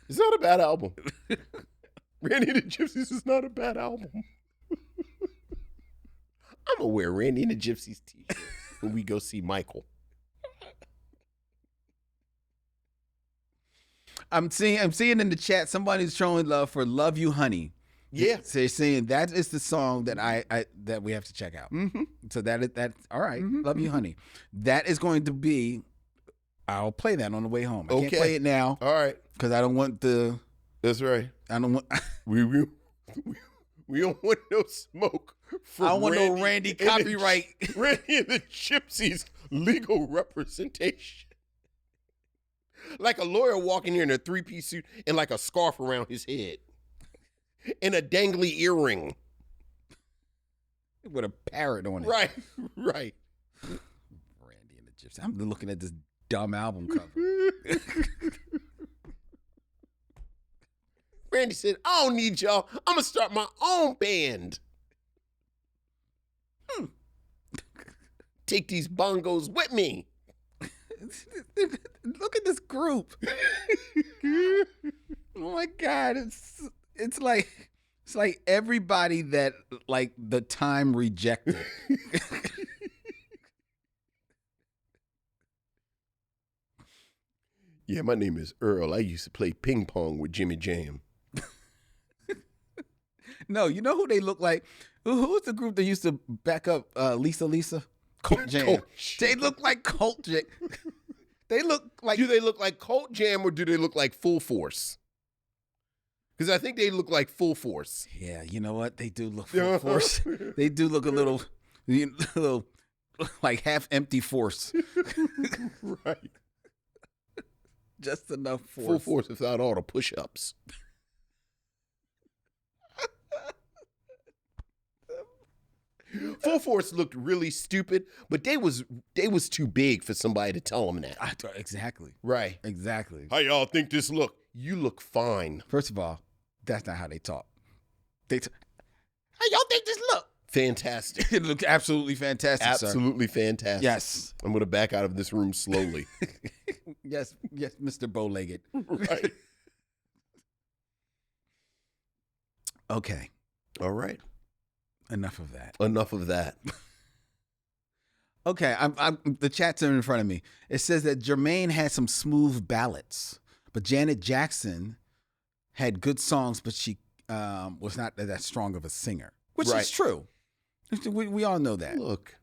It's not a bad album. Randy and the Gypsies is not a bad album. I'm gonna wear Randy and the Gypsies t-shirt when we go see Michael. I'm seeing in the chat somebody's showing love for Love You Honey. Yeah. So they're saying that is the song that that we have to check out. Mm-hmm. So that all right. Mm-hmm. Love You Honey. That is going to be I'll play that on the way home. I can't Okay. play it now All right. because I don't want the. That's right. I don't want. We don't want no smoke from I don't want no Randy and the copyright. Randy and the Gypsies legal representation. Like a lawyer walking here in a 3-piece suit and like a scarf around his head. And a dangly earring. With a parrot on it. Right. Right. Randy and the Gypsy. I'm looking at this dumb album cover. Randy said, I don't need y'all. I'm going to start my own band. Take these bongos with me. Look at this group. Oh my God. It's like everybody that like the time rejected. Yeah, my name is Earl. I used to play ping pong with Jimmy Jam. No, you know who they look like? Who's the group that used to back up Lisa? Cult Jam. Cult. They look like Cult Jam. They look like. Do they look like Cult Jam or do they look like Full Force? Because I think they look like Full Force. Yeah, you know what? They do look full force. They do look a little like half empty force. Right. Just enough force. Full Force without all the push-ups. Full Force looked really stupid, but they was too big for somebody to tell them that. Exactly. Right. Exactly. How y'all think this look? You look fine. First of all, that's not how they talk. How y'all think this look? Fantastic. It looked absolutely fantastic, Absolutely fantastic. Yes. I'm going to back out of this room slowly. Yes, Mr. Bowlegged. Right. Okay. All right. Enough of that. Enough of that. Okay, I'm the chat's in front of me. It says that Jermaine had some smooth ballads, but Janet Jackson had good songs, but she was not that strong of a singer, which Right. is true. We all know that. Look,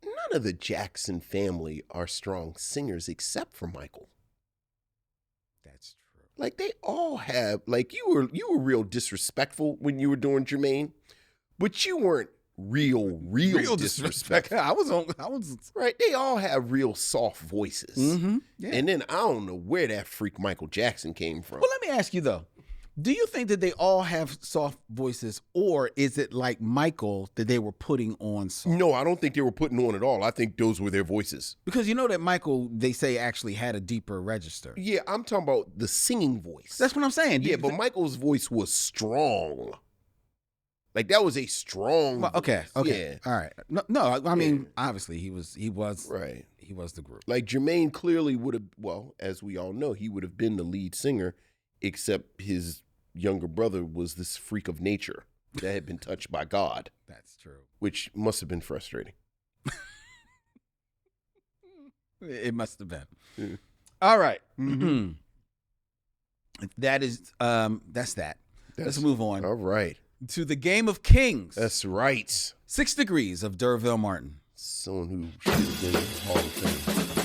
none of the Jackson family are strong singers except for Michael. That's true. Like they all have. Like you were real disrespectful when you were doing Jermaine, but you weren't real disrespectful. I was Right? They all have real soft voices. Mm-hmm. Yeah. And then I don't know where that freak Michael Jackson came from. Well, let me ask you though. Do you think that they all have soft voices, or is it like Michael that they were putting on soft? No, I don't think they were putting on at all. I think those were their voices. Because you know that Michael, they say, actually had a deeper register. Yeah, I'm talking about the singing voice. That's what I'm saying. Yeah, but Michael's voice was strong. Like that was a strong. Well, okay. Yeah. All right. No. I mean, obviously, he was Right. He was the group. Like Jermaine clearly would have. Well, as we all know, he would have been the lead singer, except his younger brother was this freak of nature that had been touched by God. That's true. Which must have been frustrating. It must have been. Yeah. All right. Mhm. That is. That's that. Let's move on All right. to the Game of Kings. That's right. 6 Degrees of D'Urville Martin. Someone who should have been in the Hall of Fame.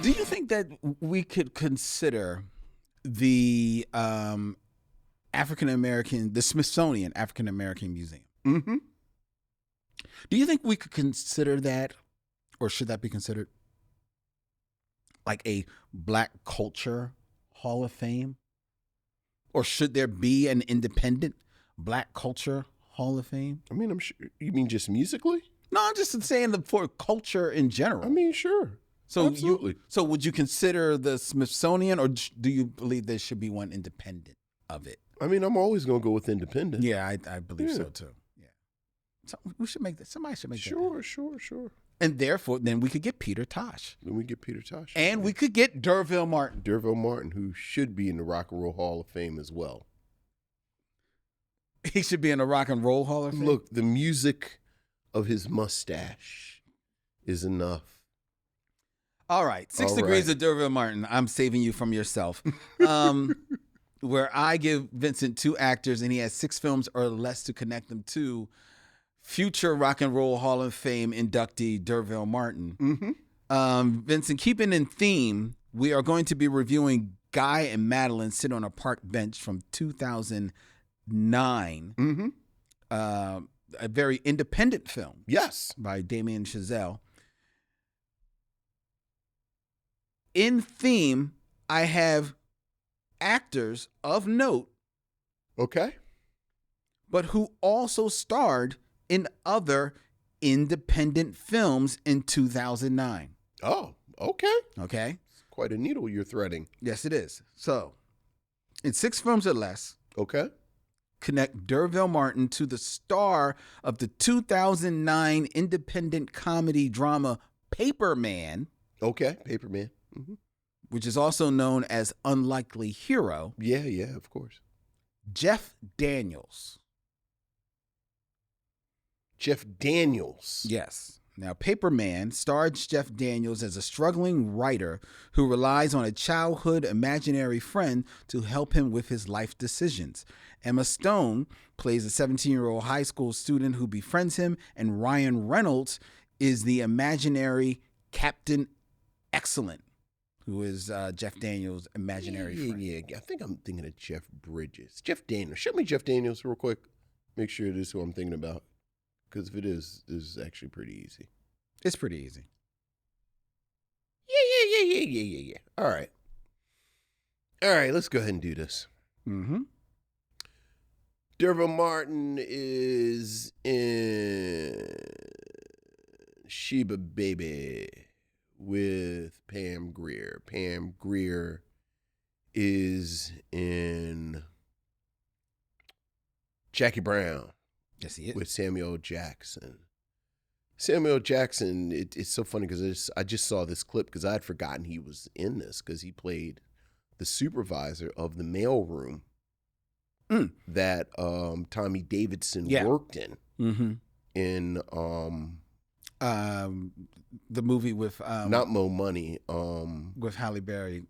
Do you think that we could consider the the Smithsonian African American Museum? Mm-hmm. Do you think we could consider that, or should that be considered like a Black Culture Hall of Fame? Or should there be an independent Black Culture Hall of Fame? I mean, I'm sure. You mean just musically? No, I'm just saying for culture in general. I mean, sure. So Absolutely. So would you consider the Smithsonian, or do you believe there should be one independent of it? I mean, I'm always going to go with independent. Yeah, I believe Yeah. so too. Yeah. So we should make that. Somebody should make that. Sure. And therefore, then we could get Peter Tosh. Then we get Peter Tosh. And we could get D'Urville Martin. D'Urville Martin, who should be in the Rock and Roll Hall of Fame as well. He should be in the Rock and Roll Hall of Fame. Look, the music of his mustache is enough. All right. 6 All Degrees right. of D'Urville Martin. I'm saving you from yourself. where I give Vincent 2 actors and he has 6 films or less to connect them to future Rock and Roll Hall of Fame inductee D'Urville Martin. Mm-hmm. Vincent, keeping in theme, we are going to be reviewing Guy and Madeline Sit on a Park Bench from 2009. Mm-hmm. A very independent film. Yes. By Damien Chazelle. In theme, I have actors of note, Okay. but who also starred in other independent films in 2009. Oh, okay. Okay? It's quite a needle you're threading. Yes, it is. So, in 6 films or less, Okay. connect D'Urville Martin to the star of the 2009 independent comedy drama Paper Man, Okay. Paperman. Mm-hmm. which is also known as Unlikely Hero, Yeah, of course. Jeff Daniels. Jeff Daniels. Yes. Now, Paper Man stars Jeff Daniels as a struggling writer who relies on a childhood imaginary friend to help him with his life decisions. Emma Stone plays a 17-year-old high school student who befriends him, and Ryan Reynolds is the imaginary Captain Excellent, who is Jeff Daniels' imaginary friend. Yeah. I think I'm thinking of Jeff Bridges. Jeff Daniels. Show me Jeff Daniels real quick. Make sure it is who I'm thinking about. Because if it is, this is actually pretty easy. It's pretty easy. Yeah. All right, let's go ahead and do this. Mm-hmm. D'Urville Martin is in Sheba Baby with Pam Grier. Pam Grier is in Jackie Brown. Yes, he is. With Samuel Jackson. Samuel Jackson, it's so funny because I just saw this clip because I'd forgotten he was in this because he played the supervisor of the mailroom that Tommy Davidson worked in. Mm-hmm. In the movie with not Mo Money, with Halle Berry,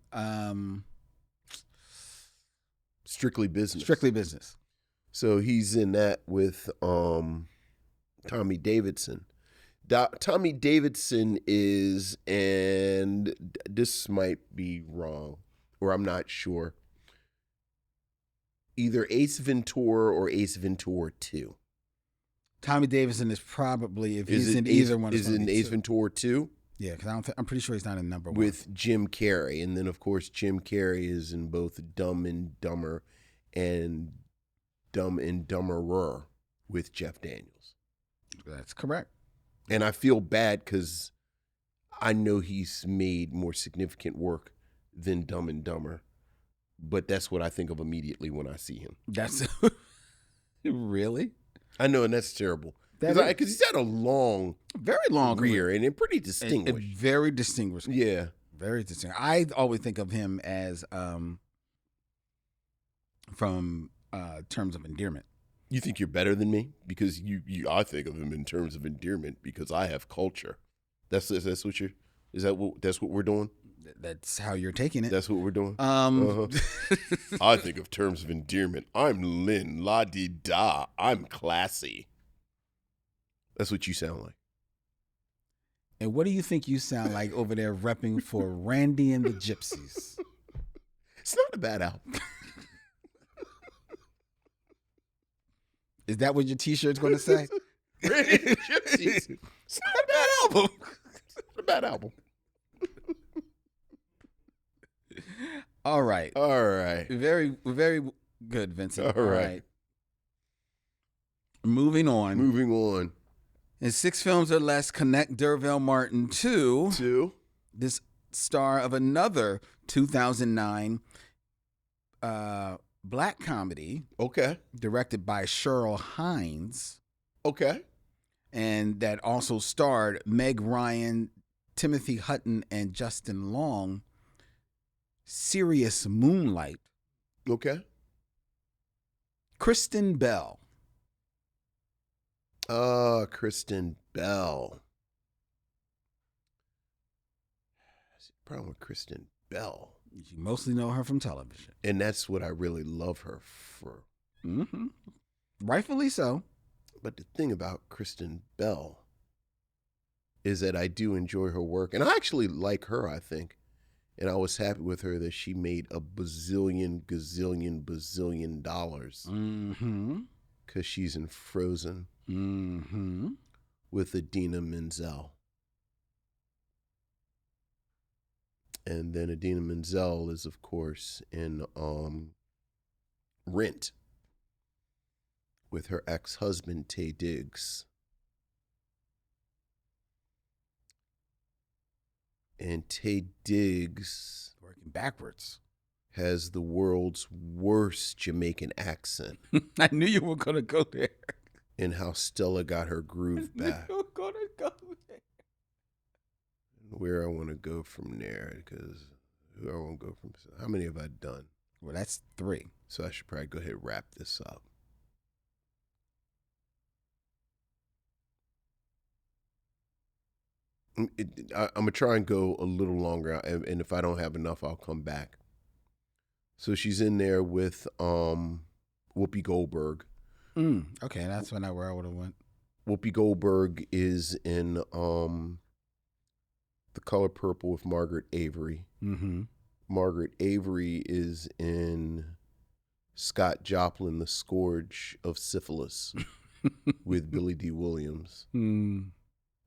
Strictly Business. Strictly Business. So he's in that with Tommy Davidson. Tommy Davidson is, and this might be wrong, or I'm not sure, either Ace Ventura or Ace Ventura 2. Tommy Davidson is probably, if he's in either one, is in Ace Ventura 2? Yeah, because I'm pretty sure he's not in number 1. With Jim Carrey. And then, of course, Jim Carrey is in both Dumb and Dumber and Dumb and Dumberer with Jeff Daniels. That's correct. And I feel bad because I know he's made more significant work than Dumb and Dumber, but that's what I think of immediately when I see him. That's really? I know, and that's terrible. Because he's had a very long career and pretty distinguished. And very distinguished. Yeah. Very distinguished. I always think of him as from Terms of Endearment. You think you're better than me? Because I think of him in terms of endearment because I have culture. That's what we're doing? That's how you're taking it. That's what we're doing? I think of terms of endearment. I'm Lynn, la-di-da. I'm classy. That's what you sound like. And what do you think you sound like over there repping for Randy and the Gypsies? It's not a bad album. Is that what your T-shirt's going to say? Randy and the Gypsies. It's not a bad album. It's not a bad album. All right. Very, very good, Vincent. All right. Moving on. In 6 films or less, connect D'Urville Martin to this star of another 2009 black comedy. Okay. Directed by Cheryl Hines. Okay. And that also starred Meg Ryan, Timothy Hutton, and Justin Long. Serious Moonlight. Okay. Kristen Bell. Kristen Bell. That's the problem with Kristen Bell. You mostly know her from television. And that's what I really love her for. Mm-hmm. Rightfully so. But the thing about Kristen Bell is that I do enjoy her work. And I actually like her, I think. And I was happy with her that she made a bazillion dollars. Mm-hmm. Because she's in Frozen Mm-hmm. with Idina Menzel. And then Idina Menzel is, of course, in Rent with her ex-husband, Taye Diggs. And Taye Diggs... Working backwards. ...has the world's worst Jamaican accent. I knew you were going to go there. And how Stella got her groove back. You were going to go there. Where I want to go from there, because who I want to go from... How many have I done? Well, that's 3. So I should probably go ahead and wrap this up. I'm going to try and go a little longer, and if I don't have enough, I'll come back. So she's in there with Whoopi Goldberg. Okay, that's where I would have went. Whoopi Goldberg is in The Color Purple with Margaret Avery. Mm-hmm. Margaret Avery is in Scott Joplin, The Scourge of Syphilis with Billy D. Williams. Mm.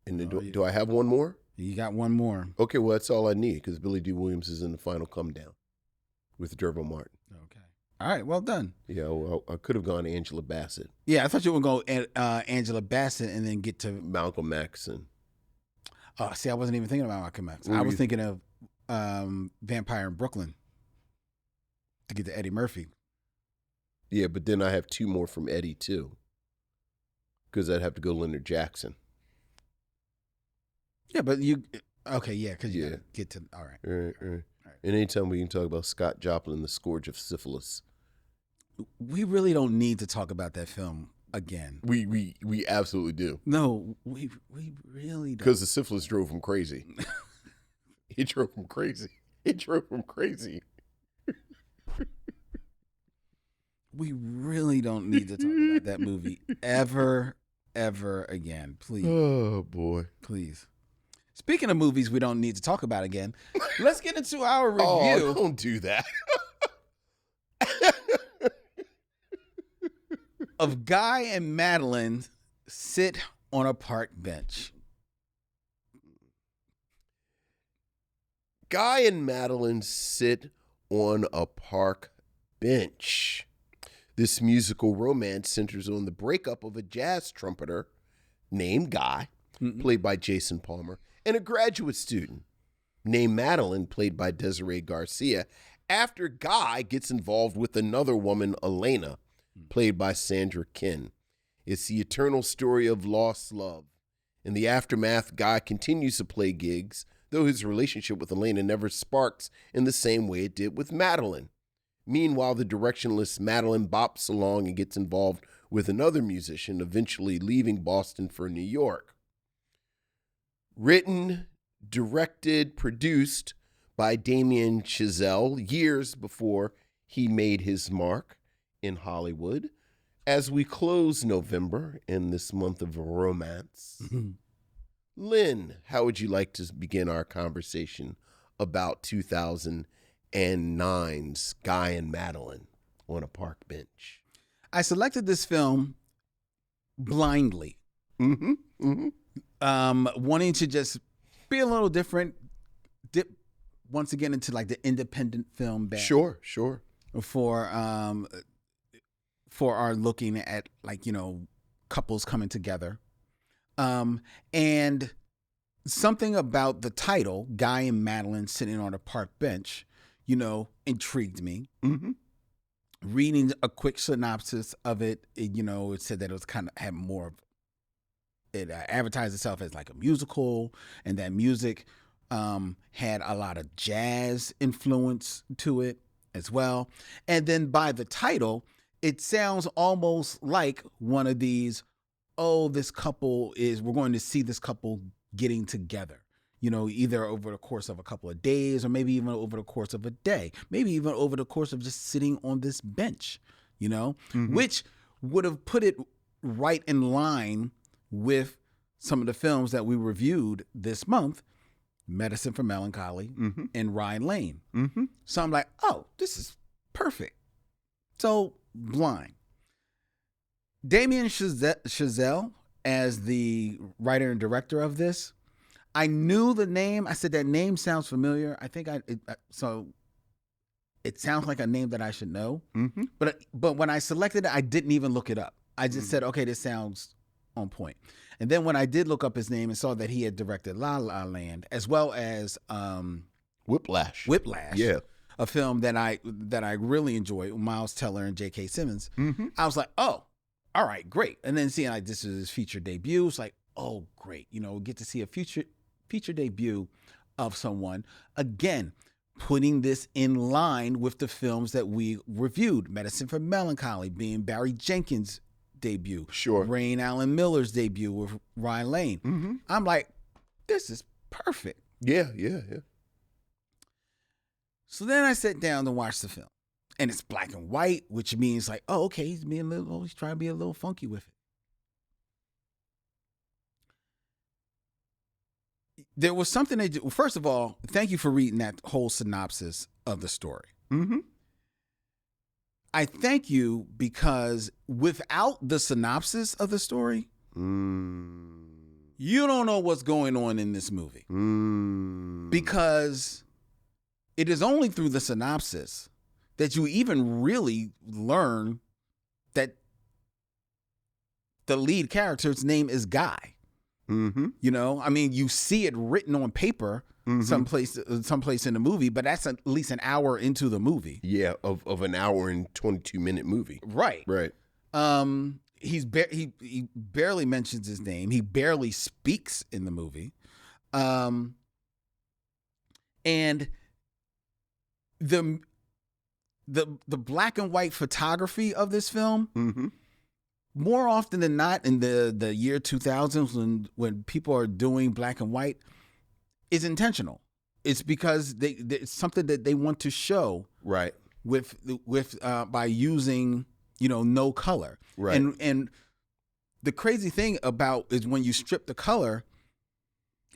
And then do I have one more? You got one more. Okay, well, that's all I need, because Billy D. Williams is in The Final Come Down with Derville Martin. Okay. All right, well done. Yeah, well, I could have gone Angela Bassett. Yeah, I thought you were going to go Angela Bassett and then get to... Malcolm X. Oh, see, I wasn't even thinking about Malcolm X. I was thinking of Vampire in Brooklyn to get to Eddie Murphy. Yeah, but then I have 2 more from Eddie, too, because I'd have to go Leonard Jackson. Yeah, but you... Okay, yeah, because you Yeah. gotta get to... All right. All right. And anytime we can talk about Scott Joplin, The Scourge of Syphilis. We really don't need to talk about that film again. We absolutely do. No, we really don't. Because the syphilis drove him crazy. It drove him crazy. We really don't need to talk about that movie ever again. Please. Oh, boy. Please. Speaking of movies we don't need to talk about again, let's get into our review. Oh, don't do that. Of Guy and Madeline Sit on a Park Bench. Guy and Madeline Sit on a Park Bench. This musical romance centers on the breakup of a jazz trumpeter named Guy, played by Jason Palmer, and a graduate student named Madeline, played by Desiree Garcia, after Guy gets involved with another woman, Elena, played by Sandra Kin. It's the eternal story of lost love. In the aftermath, Guy continues to play gigs, though his relationship with Elena never sparks in the same way it did with Madeline. Meanwhile, the directionless Madeline bops along and gets involved with another musician, eventually leaving Boston for New York. Written, directed, produced by Damien Chazelle years before he made his mark in Hollywood. As we close November in this month of romance, Len, how would you like to begin our conversation about 2009's Guy and Madeline on a Park Bench? I selected this film blindly. Wanting to just be a little different, dip once again into like the independent film bag. Sure. For our looking at, like, you know, couples coming together. And something about the title, Guy and Madeline Sitting on a Park Bench, you know, intrigued me. Reading a quick synopsis of it, you know, it said that it was kind of had more of it advertised itself as like a musical, and that music had a lot of jazz influence to it as well. And then by the title, it sounds almost like one of these, we're going to see this couple getting together. either over the course of a couple of days or maybe even over the course of a day, maybe even over the course of just sitting on this bench, which would have put it right in line with some of the films that we reviewed this month, Medicine for Melancholy and Ryan Lane. So I'm like, oh, this is perfect. So Blind. Damien Chazelle as the writer and director of this. I knew the name. I said that name sounds familiar. I think so it sounds like a name that I should know. But when I selected it, I didn't even look it up. I just said, okay, this sounds on point. And then when I did look up his name and saw that he had directed La La Land as well as Whiplash. Yeah. A film that I really enjoyed, Miles Teller and J.K. Simmons. I was like, oh, all right, great. And then seeing like this is his feature debut, it's like, oh, great. Get to see a feature debut of someone. Again, putting this in line with the films that we reviewed. Medicine for Melancholy being Barry Jenkins' debut. Sure. Rain Allen Miller's debut with Ryan Lane. I'm like, this is perfect. Yeah. So then I sat down to watch the film. And it's black and white, which means like, oh, okay, he's trying to be a little funky with it. There was something they did. First of all, thank you for reading that whole synopsis of the story. I thank you because without the synopsis of the story, you don't know what's going on in this movie. Because it is only through the synopsis that you even really learn that the lead character's name is Guy. You see it written on paper someplace in the movie, but that's at least an hour into the movie. Yeah, of an hour and 22-minute movie. Right. He barely mentions his name. He barely speaks in the movie. And the black and white photography of this film, more often than not in the year 2000s when people are doing black and white, is intentional. It's because it's something that they want to show, right? With by using no color, right? And the crazy thing about is when you strip the color,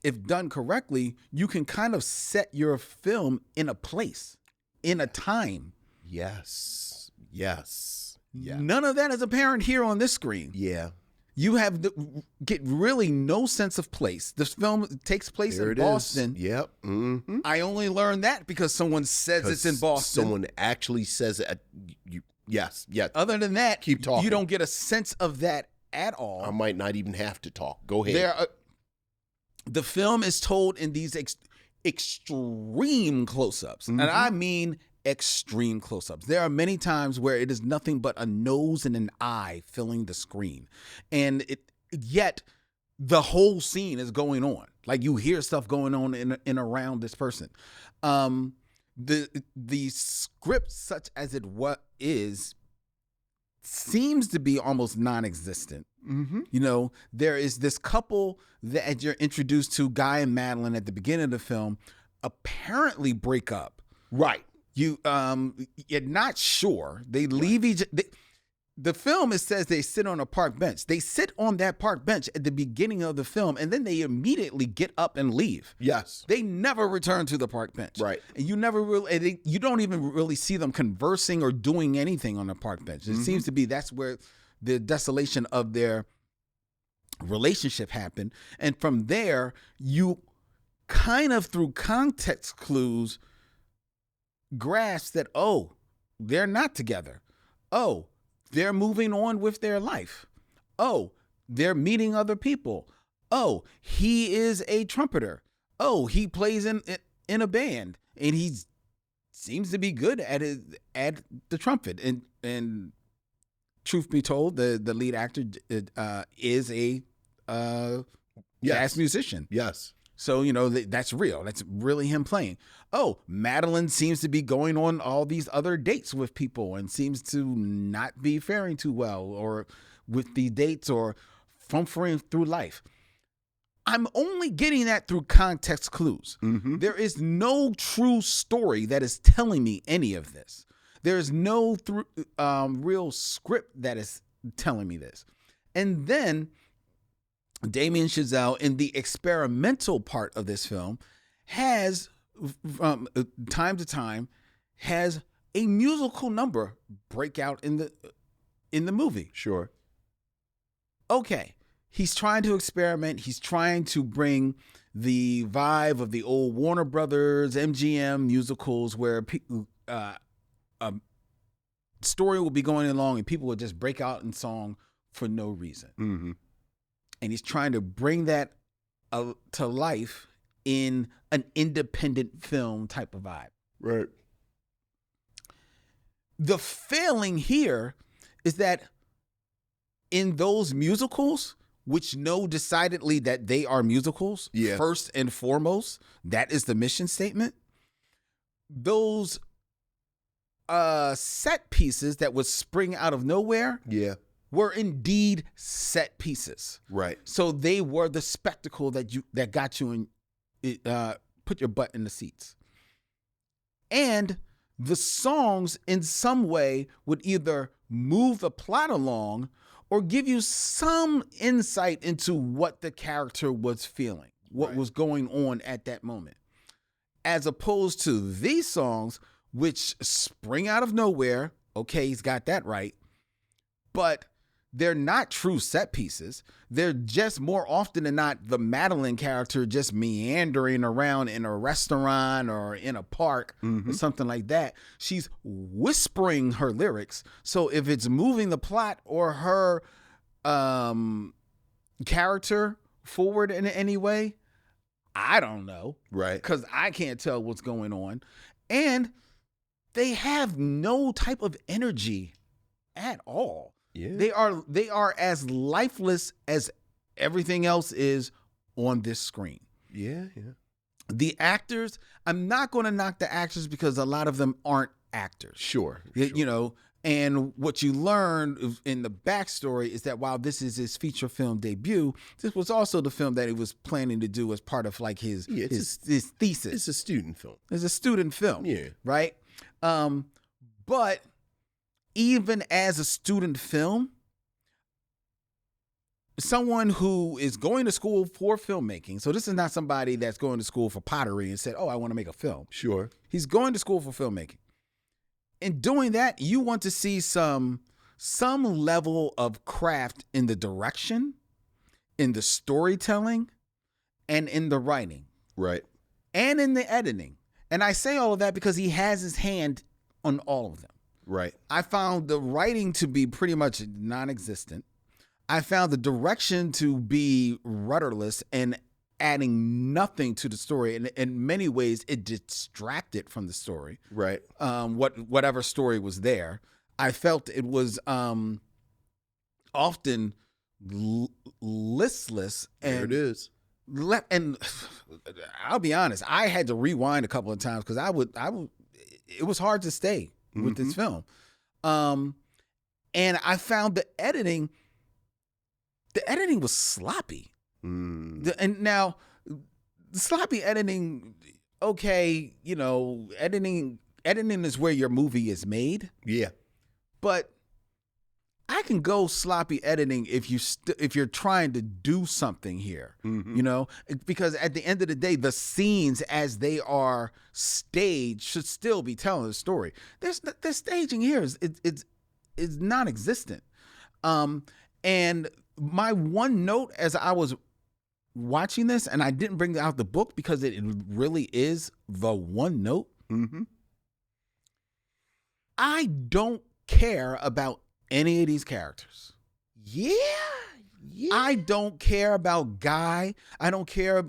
if done correctly, you can kind of set your film in a place, in a time. Yes. None of that is apparent here on this screen. Yeah. You get really no sense of place. This film takes place in Boston. Yep. I only learned that because someone says it's in Boston. Someone actually says it. Yes. Other than that, keep talking. You don't get a sense of that at all. I might not even have to talk. Go ahead. The film is told in these extreme close-ups. And I mean extreme close-ups. There are many times where it is nothing but a nose and an eye filling the screen. And yet the whole scene is going on. Like you hear stuff going on in around this person. The script, such as it seems to be almost non-existent. There is this couple that you're introduced to, Guy and Madeline, at the beginning of the film, apparently break up. Right. You're not sure. They leave the film, it says they sit on a park bench. They sit on that park bench at the beginning of the film, and then they immediately get up and leave. Yes. They never return to the park bench. Right. And you don't even really see them conversing or doing anything on the park bench. It seems to be that's where the desolation of their relationship happened. And from there, you kind of through context clues grasp that, oh, they're not together. Oh, they're moving on with their life. Oh, they're meeting other people. Oh, he is a trumpeter. Oh, he plays in a band, and he seems to be good at the trumpet. And truth be told, the lead actor is a jazz musician. Yes. So, that's real. That's really him playing. Oh, Madeline seems to be going on all these other dates with people and seems to not be faring too well or with the dates or fumfering through life. I'm only getting that through context clues. Mm-hmm. There is no true story that is telling me any of this. There is no real script that is telling me this. And then Damien Chazelle, in the experimental part of this film, has, from time to time, has a musical number break out in the movie. Sure. Okay. He's trying to experiment. He's trying to bring the vibe of the old Warner Brothers, MGM musicals where a story will be going along and people will just break out in song for no reason. Mm-hmm. And he's trying to bring that to life in an independent film type of vibe. Right. The failing here is that in those musicals, which know decidedly that they are musicals, first and foremost, that is the mission statement. Those set pieces that would spring out of nowhere were indeed set pieces. Right. So they were the spectacle that got you in, put your butt in the seats. And the songs in some way would either move the plot along or give you some insight into what the character was feeling, what was going on at that moment. As opposed to these songs, which spring out of nowhere. Okay, he's got that right. But they're not true set pieces. They're just more often than not the Madeline character just meandering around in a restaurant or in a park or something like that. She's whispering her lyrics. So if it's moving the plot or her character forward in any way, I don't know. Right. Because I can't tell what's going on. And they have no type of energy at all. Yeah. They are as lifeless as everything else is on this screen. Yeah. The actors, I'm not going to knock the actors because a lot of them aren't actors. Sure. You know, and what you learn in the backstory is that while this is his feature film debut, this was also the film that he was planning to do as part of like his thesis. It's a student film. It's a student film. Yeah. Right? But even as a student film, someone who is going to school for filmmaking, so this is not somebody that's going to school for pottery and said, oh, I want to make a film. Sure. He's going to school for filmmaking. In doing that, you want to see some level of craft in the direction, in the storytelling, and in the writing. Right. And in the editing. And I say all of that because he has his hand on all of them. Right. I found the writing to be pretty much non-existent. I found the direction to be rudderless and adding nothing to the story. And in many ways, it distracted from the story. Right. Whatever story was there. I felt it was often listless. And there it is. And I'll be honest, I had to rewind a couple of times because I would. It was hard to stay with this film. And I found the editing was sloppy. And now the sloppy editing, okay, you know, editing is where your movie is made. Yeah. But I can go sloppy editing if you're trying to do something here, you know, because at the end of the day, the scenes as they are staged should still be telling the story. The staging here is non-existent. And my one note as I was watching this, and I didn't bring out the book because it really is the one note. I don't care about any of these characters. Yeah. I don't care about Guy. I don't care.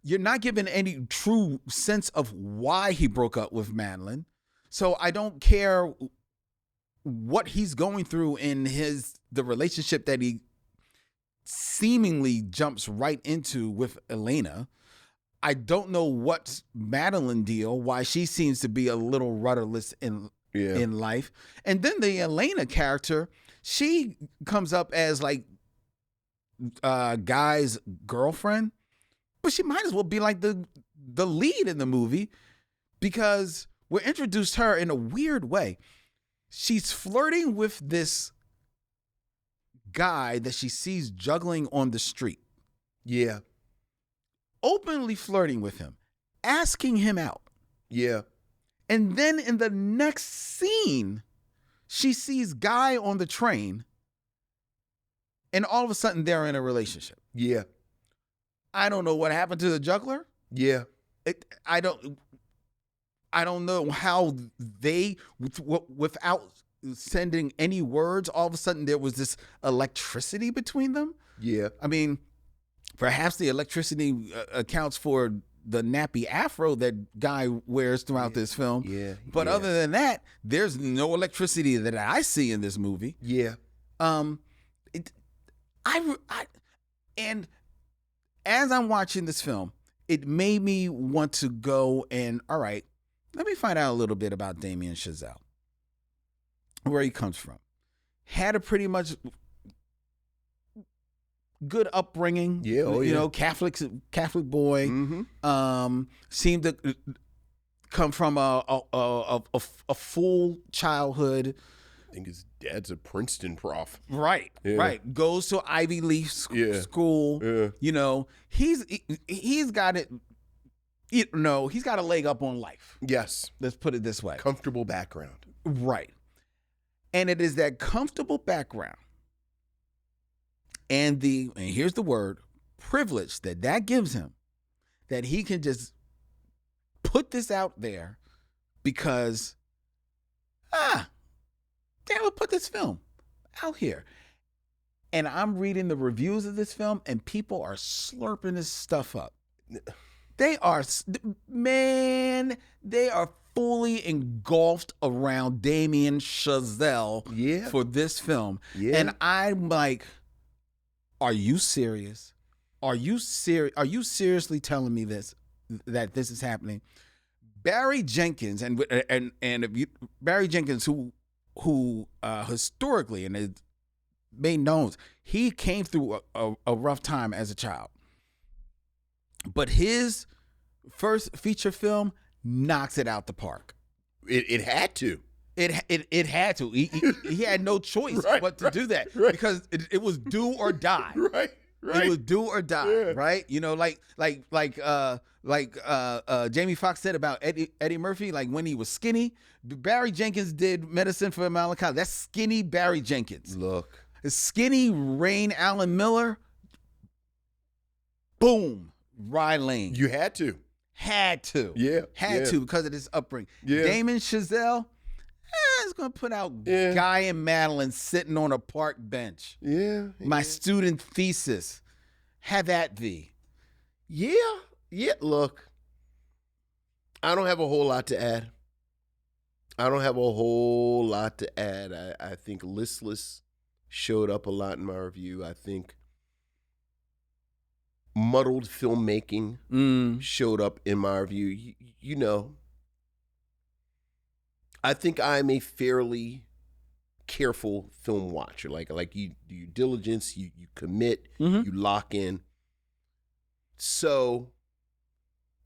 You're not giving any true sense of why he broke up with Madeline. So I don't care what he's going through in the relationship that he seemingly jumps right into with Elena. I don't know what's Madeline deal, why she seems to be a little rudderless in life. And then the Elena character, she comes up as like Guy's girlfriend. but she might as well be like the lead in the movie, because we're introduced her in a weird way. She's flirting with this guy that she sees juggling on the street. Yeah. Openly flirting with him, asking him out. Yeah. And then in the next scene, she sees Guy on the train, and all of a sudden they're in a relationship. Yeah. I don't know what happened to the juggler. Yeah. I don't know how they, without sending any words, all of a sudden there was this electricity between them. Yeah. I mean, perhaps the electricity accounts for the nappy afro that Guy wears throughout this film. Yeah. But other than that, there's no electricity that I see in this movie. Yeah. And as I'm watching this film, it made me want to go and, all right, let me find out a little bit about Damien Chazelle, where he comes from. Had a pretty much good upbringing. Yeah, you know, Catholic boy. Mm-hmm. Seemed to come from a full childhood. I think his dad's a Princeton prof. Right, Yeah. right. Goes to Ivy League school. Yeah. You know, he's got it. You know, he's got a leg up on life. Yes. Let's put it this way. Comfortable background. Right. And it is that comfortable background and here's the word, privilege that gives him, that he can just put this out there because, damn, we'll put this film out here. And I'm reading the reviews of this film and people are slurping this stuff up. They are fully engulfed around Damien Chazelle for this film. Yeah. And I'm like, are you serious? Are you seriously telling me that this is happening? Barry Jenkins Barry Jenkins, who historically and is made known, he came through a rough time as a child. But his first feature film knocks it out the park. It had to. It had to. He had no choice but to do that because it was do or die. Right. It was do or die. Right. You know, like Jamie Foxx said about Eddie Murphy, like when he was skinny, Barry Jenkins did Medicine for Malachi. That's skinny Barry Jenkins. Look, skinny Rain Allen Miller. Boom. Rye Lane. You had to. Had to. Yeah. Had to because of this upbringing. Yeah. Damien Chazelle is going to put out Guy and Madeline sitting on a park bench. Yeah. My student thesis. Have that be. Yeah. Yeah. Look, I don't have a whole lot to add. I think Listless showed up a lot in my review. I think muddled filmmaking showed up in my review. You know, I think I'm a fairly careful film watcher. Like you do your diligence, you commit, you lock in. So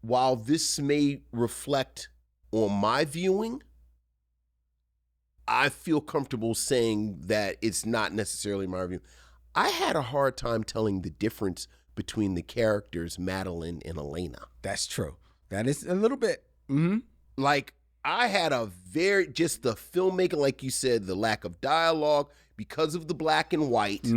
while this may reflect on my viewing, I feel comfortable saying that it's not necessarily my review. I had a hard time telling the difference between the characters Madeline and Elena. That's true. That is a little bit. Like I had just the filmmaking, like you said, the lack of dialogue because of the black and white.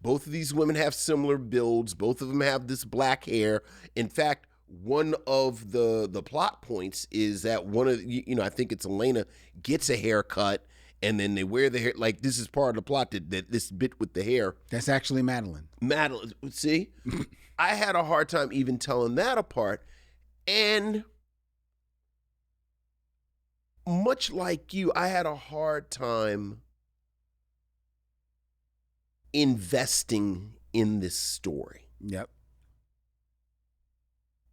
Both of these women have similar builds. Both of them have this black hair. In fact, one of the plot points is that one of, I think it's Elena, gets a haircut and then they wear the hair. Like this is part of the plot that this bit with the hair. That's actually Madeline. See? I had a hard time even telling that apart. And much like you, I had a hard time investing in this story. Yep.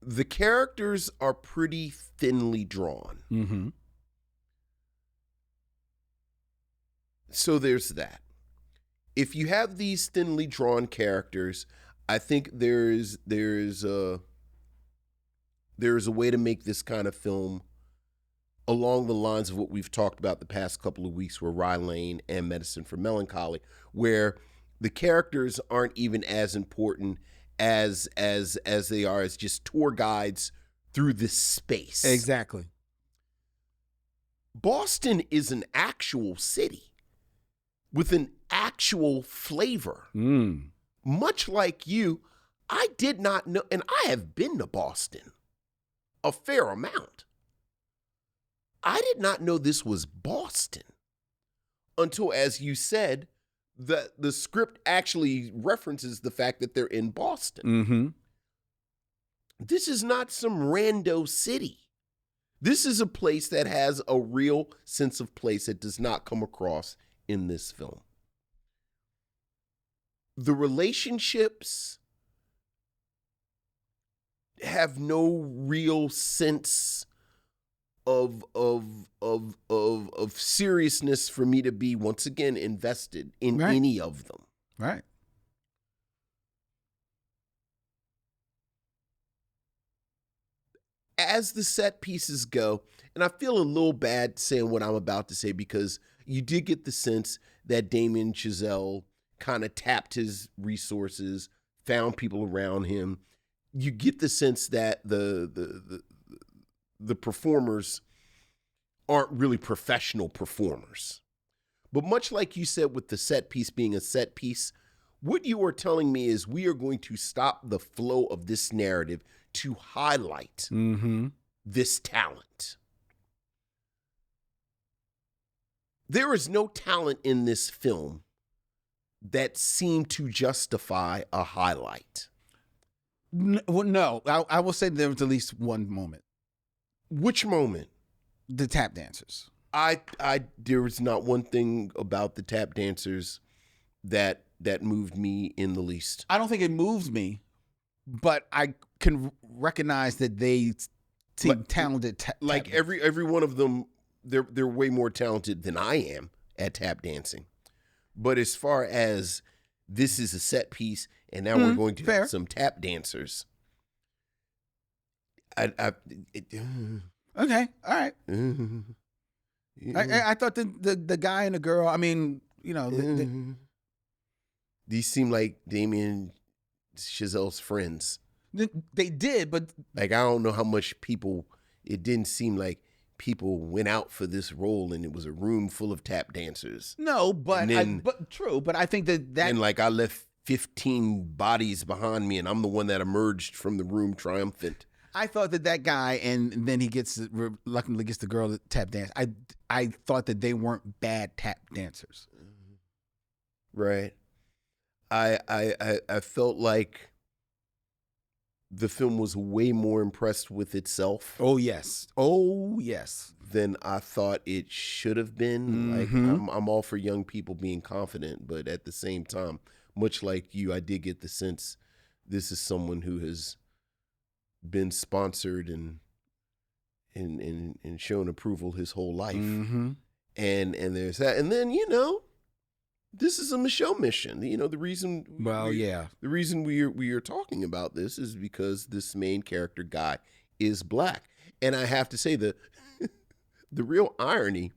The characters are pretty thinly drawn. So there's that. If you have these thinly drawn characters, I think there's a way to make this kind of film along the lines of what we've talked about the past couple of weeks with Rye Lane and Medicine for Melancholy, where the characters aren't even as important as they are as just tour guides through this space. Exactly. Boston is an actual city with an actual flavor. Much like you, I did not know, and I have been to Boston a fair amount. I did not know this was Boston until, as you said, the script actually references the fact that they're in Boston. Mm-hmm. This is not some rando city. This is a place that has a real sense of place that does not come across in this film. The relationships have no real sense of seriousness for me to be once again invested in any of them. Right. As the set pieces go, and I feel a little bad saying what I'm about to say because you did get the sense that Damien Chazelle kind of tapped his resources, found people around him. You get the sense that the performers aren't really professional performers. But much like you said with the set piece being a set piece, what you are telling me is we are going to stop the flow of this narrative to highlight this talent. There is no talent in this film that seemed to justify a highlight. No, I will say there was at least one moment. Which moment? The tap dancers. There was not one thing about the tap dancers that moved me in the least. I don't think it moves me, but I can recognize that they seem talented. Like every one of them, they're way more talented than I am at tap dancing. But as far as this is a set piece, and now we're going to have some tap dancers. Okay, all right. I thought the guy and the girl. I mean, you know, these seem like Damien Chazelle's friends. They did, but like I don't know how much people. It didn't seem like people went out for this role, and it was a room full of tap dancers. No, but true. But I think that and like I left 15 bodies behind me, and I'm the one that emerged from the room triumphant. I thought that guy, and then he reluctantly gets the girl to tap dance. I thought that they weren't bad tap dancers. Right. I felt like the film was way more impressed with itself. Oh yes. Than I thought it should have been. Like I'm all for young people being confident, but at the same time, much like you, I did get the sense this is someone who has been sponsored and shown approval his whole life. And there's that. And then, you know, this is a Micheaux mission. You know, the reason the reason we are talking about this is because this main character Guy is black. And I have to say the real irony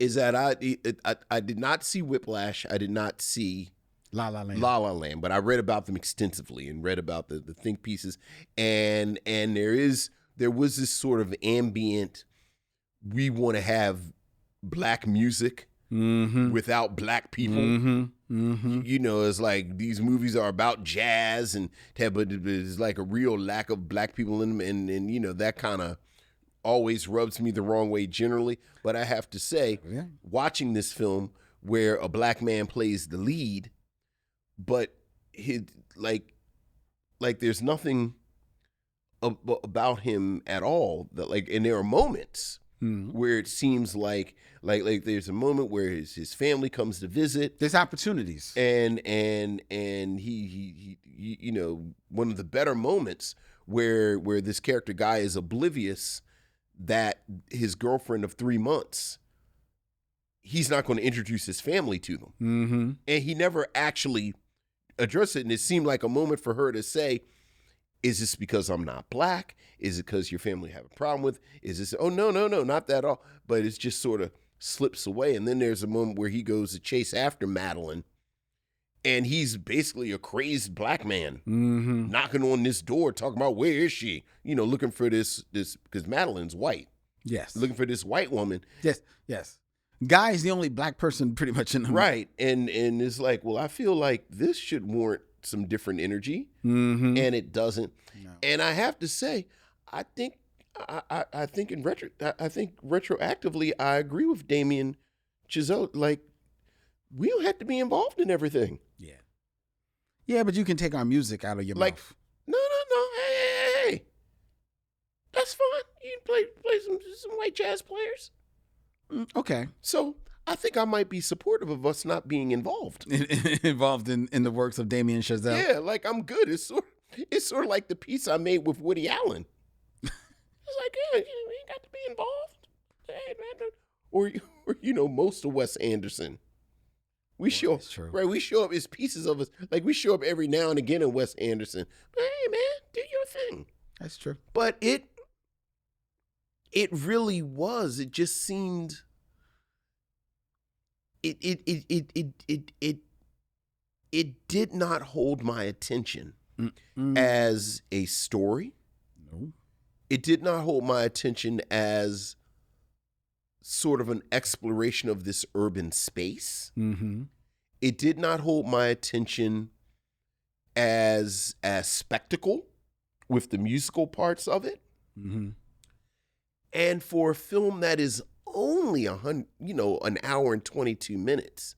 is that I did not see Whiplash. I did not see La La Land, but I read about them extensively and read about the think pieces. And there was this sort of ambient, we want to have black music without black people. You know, it's like these movies are about jazz but there's like a real lack of black people in them. And you know, that kind of always rubs me the wrong way generally. But I have to say, watching this film where a black man plays the lead, but like there's nothing about him at all that and there are moments where it seems like there's a moment where his family comes to visit. There's opportunities, and he you know, one of the better moments where this character Guy is oblivious that his girlfriend of 3 months, he's not going to introduce his family to them, and he never actually address it, and it seemed like a moment for her to say, is this because I'm not black? Is it because your family have a problem with? Is this, oh, no, not that at all. But it's just sort of slips away. And then there's a moment where he goes to chase after Madeline, and he's basically a crazed black man knocking on this door, talking about, where is she? You know, looking for this, because Madeline's white. Yes. Looking for this white woman. Yes. Guy is the only black person pretty much in the movie. Right. And it's like, well, I feel like this should warrant some different energy, and it doesn't. No. And I have to say, I think retroactively, I agree with Damien Chazelle. Like, we don't have to be involved in everything. Yeah, but you can take our music out of your mouth. No. Hey. That's fine. You can play some white jazz players. Okay. So I think I might be supportive of us not being involved. Involved in the works of Damien Chazelle. Yeah, like I'm good. It's sort of like the piece I made with Woody Allen. It's like, yeah, you ain't got to be involved. Hey, man. Or most of Wes Anderson. We show up as pieces of us. Like, we show up every now and again in Wes Anderson. But hey, man, do your thing. That's true. But it really was. It just seemed. It did not hold my attention as a story. No. It did not hold my attention as sort of an exploration of this urban space. It did not hold my attention as spectacle with the musical parts of it. And for a film that is only an hour and 22 minutes,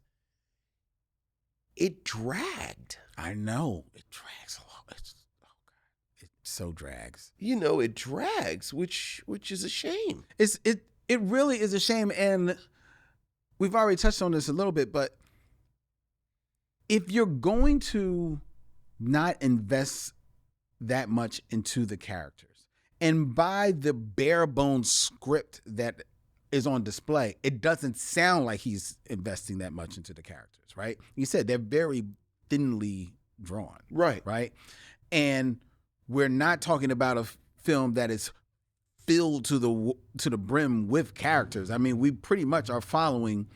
it dragged. I know it drags a lot. It so drags. It drags, which is a shame. It really is a shame, and we've already touched on this a little bit, but if you're going to not invest that much into the characters, and by the bare bones script that is on display, it doesn't sound like he's investing that much into the characters, right? You said they're very thinly drawn. Right. And we're not talking about a film that is filled to the brim with characters. I mean, we pretty much are following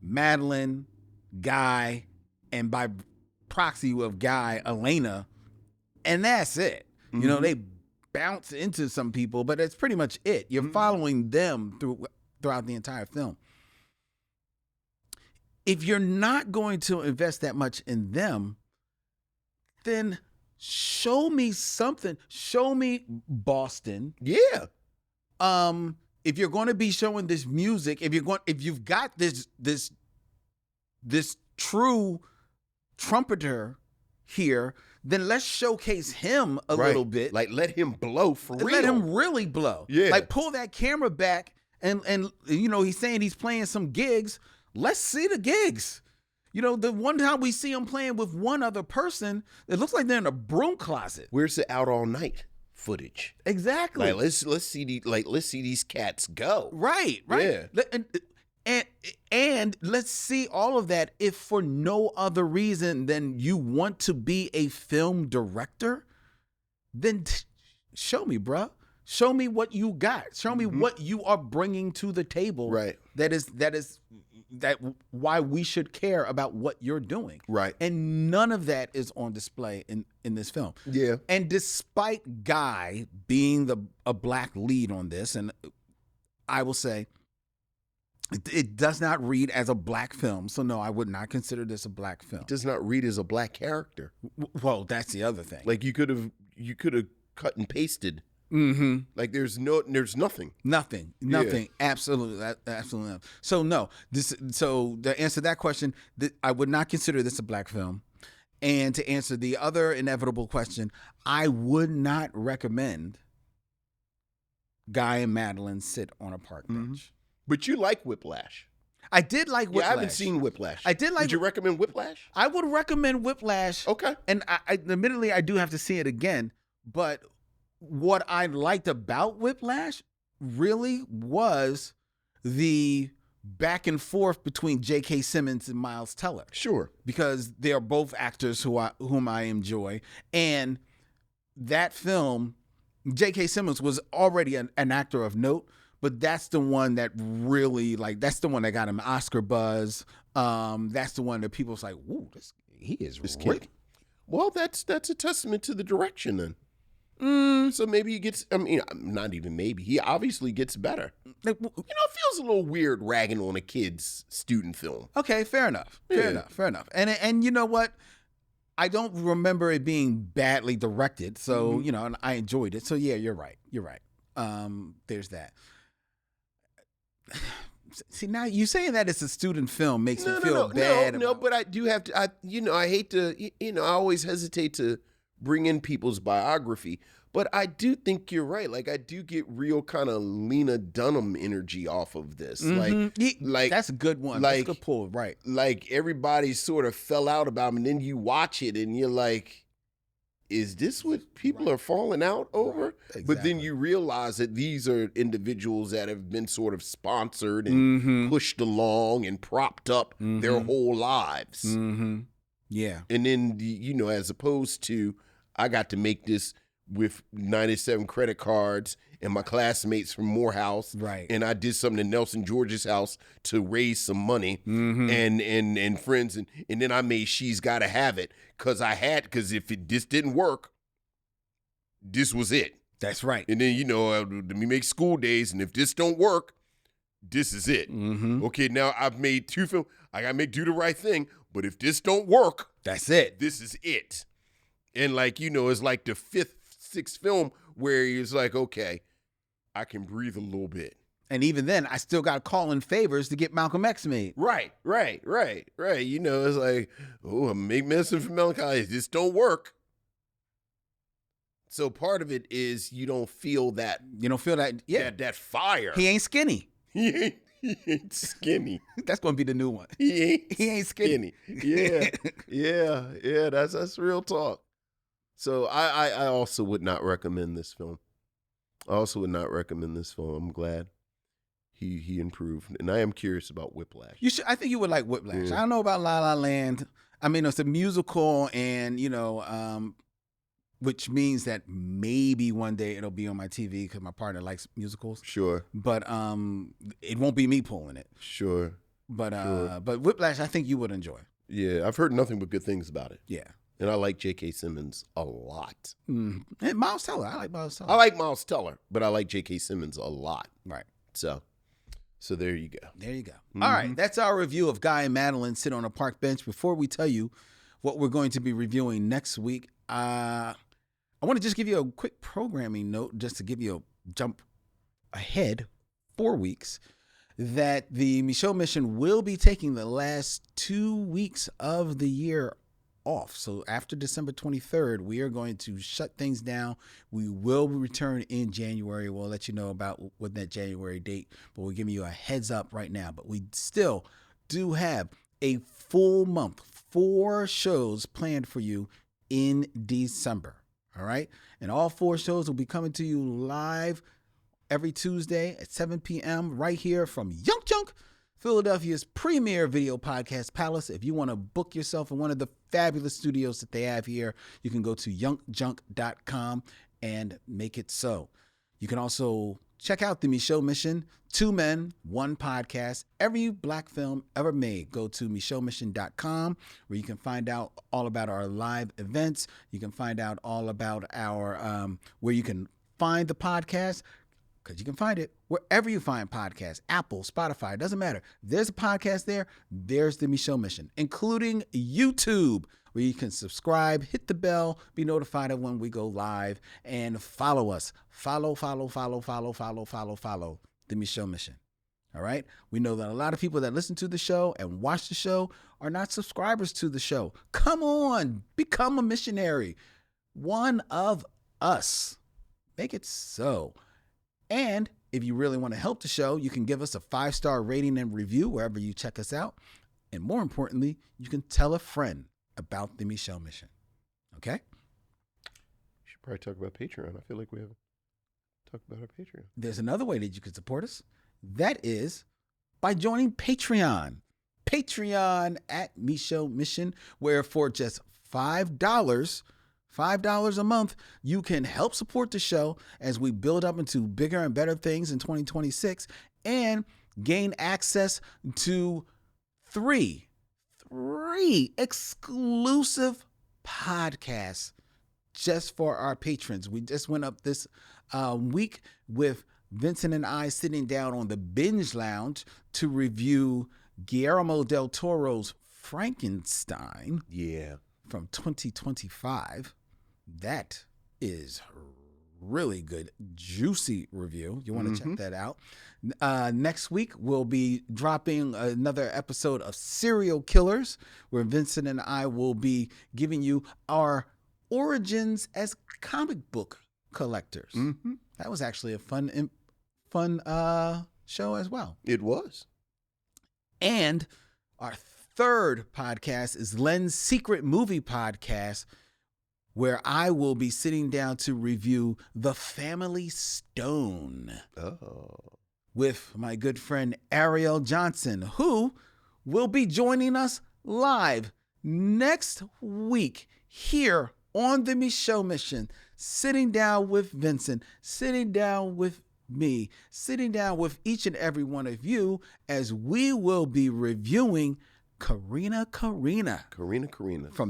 Madeline, Guy, and by proxy of Guy, Elena, and that's it. They bounce into some people, but that's pretty much it. You're following them throughout the entire film. If you're not going to invest that much in them, then show me something. Show me Boston. Yeah. If you're going to be showing this music, if you've got this true trumpeter here, then let's showcase him a little bit. Like, let him blow for real. Let him really blow. Yeah. Like, pull that camera back and he's saying he's playing some gigs. Let's see the gigs. The one time we see him playing with one other person, it looks like they're in a broom closet. Where's the out all night footage? Exactly. Like, let's see these cats go. Right. Yeah. And let's see all of that, if for no other reason than you want to be a film director, then show me, bruh. Show me what you got. Show me what you are bringing to the table. Right. That is why we should care about what you're doing. Right. And none of that is on display in this film. Yeah. And despite Guy being a black lead on this, and I will say, it does not read as a black film. So no, I would not consider this a black film. It does not read as a black character. Well, that's the other thing. Like, you could have cut and pasted. Like, there's nothing. Nothing. Yeah. Absolutely. Absolutely. So no, so to answer that question, I would not consider this a black film. And to answer the other inevitable question, I would not recommend Guy and Madeline sit on a park bench. But you like Whiplash. I did like Whiplash. Yeah, I haven't seen Whiplash. I did like. Would you recommend Whiplash? I would recommend Whiplash. Okay. And I admittedly, I do have to see it again. But what I liked about Whiplash really was the back and forth between J.K. Simmons and Miles Teller. Sure. Because they are both actors whom I enjoy. And that film, J.K. Simmons was already an actor of note, but that's the one that really, like, that's the one that got him Oscar buzz. That's the one that people's like, "Ooh, he is This great." kid. Well, that's a testament to the direction then. So maybe he gets, I mean, not even maybe, he obviously gets better. It feels a little weird ragging on a kid's student film. Okay, fair enough. Fair enough. And you know what? I don't remember it being badly directed, so, and I enjoyed it. So, yeah, you're right. There's that. See, now you saying that it's a student film makes me feel bad. No, but I do have to, I hate to, I always hesitate to bring in people's biography, but I do think you're right. Like, I do get real kind of Lena Dunham energy off of this. Like that's a good one. That's a good pull, right? Like, everybody sort of fell out about him, and then you watch it, and you're like, is this what people are falling out over? Right. Exactly. But then you realize that these are individuals that have been sort of sponsored and pushed along and propped up their whole lives. Yeah. And then, as opposed to, I got to make this with 97 credit cards and my classmates from Morehouse. Right. And I did something in Nelson George's house to raise some money and friends. And then I made She's Gotta Have It because if this didn't work, this was it. That's right. And then, we make School Days, and if this don't work, this is it. Okay, now I've made 2 films. I got to make Do the Right Thing, but if this don't work, that's it. This is it. And it's like the 5th, 6th film where it's like, okay, I can breathe a little bit. And even then, I still got to call in favors to get Malcolm X made. Right. It's like, oh, I'm make medicine for melancholy. This don't work. So part of it is you don't feel that. Yeah. That fire. He ain't skinny. He ain't skinny. That's going to be the new one. He ain't skinny. Yeah. That's real talk. So I also would not recommend this film. I'm glad he improved, and I am curious about Whiplash. I think you would like Whiplash. I don't know about La La Land. I mean, it's a musical, and which means that maybe one day it'll be on my TV because my partner likes musicals. Sure, but it won't be me pulling it. Sure, but Whiplash, I think you would enjoy. Yeah, I've heard nothing but good things about it. Yeah. And I like J.K. Simmons a lot. And Miles Teller. I like Miles Teller. I like Miles Teller, but I like J.K. Simmons a lot. Right. So there you go. All right. That's our review of Guy and Madeline Sit on a Park Bench. Before we tell you what we're going to be reviewing next week, I want to just give you a quick programming note just to give you a jump ahead 4 weeks. That the Micheaux Mission will be taking the last 2 weeks of the year off. So after December 23rd, we are going to shut things down. We will return in January. We'll let you know about what that January date, but we're giving you a heads up right now. But we still do have a full month, 4 shows planned for you in December. All right. And all 4 shows will be coming to you live every Tuesday at 7 p.m. right here from Yunk Junk, Philadelphia's premier video podcast palace. If you want to book yourself in one of the fabulous studios that they have here, you can go to yunkjunk.com and make it so. You can also check out the Micheaux Mission, 2 men, 1 podcast, every black film ever made. Go to micheauxmission.com where you can find out all about our live events. You can find out all about our where you can find the podcast. Because you can find it wherever you find podcasts, Apple, Spotify, it doesn't matter. There's a podcast there. There's the Micheaux Mission, including YouTube, where you can subscribe, hit the bell, be notified of when we go live, and follow us. Follow the Micheaux Mission. All right? We know that a lot of people that listen to the show and watch the show are not subscribers to the show. Come on, become a missionary. One of us. Make it so. And if you really want to help the show, you can give us a 5-star rating and review wherever you check us out. And more importantly, you can tell a friend about the Micheaux Mission. Okay? We should probably talk about Patreon. I feel like we haven't talked about our Patreon. There's another way that you can support us. That is by joining Patreon. Patreon at Micheaux Mission, where for just $5 a month, you can help support the show as we build up into bigger and better things in 2026 and gain access to three exclusive podcasts just for our patrons. We just went up this week with Vincent and I sitting down on the Binge Lounge to review Guillermo del Toro's Frankenstein. Yeah. From 2025. That is really good, juicy review. You want to check that out. Next week, we'll be dropping another episode of Serial Killers, where Vincent and I will be giving you our origins as comic book collectors. That was actually a fun show as well. It was. And our third podcast is Len's Secret Movie Podcast, where I will be sitting down to review The Family Stone with my good friend Ariel Johnson, who will be joining us live next week here on the Micheaux Mission, sitting down with Vincent, sitting down with me, sitting down with each and every one of you as we will be reviewing Karina from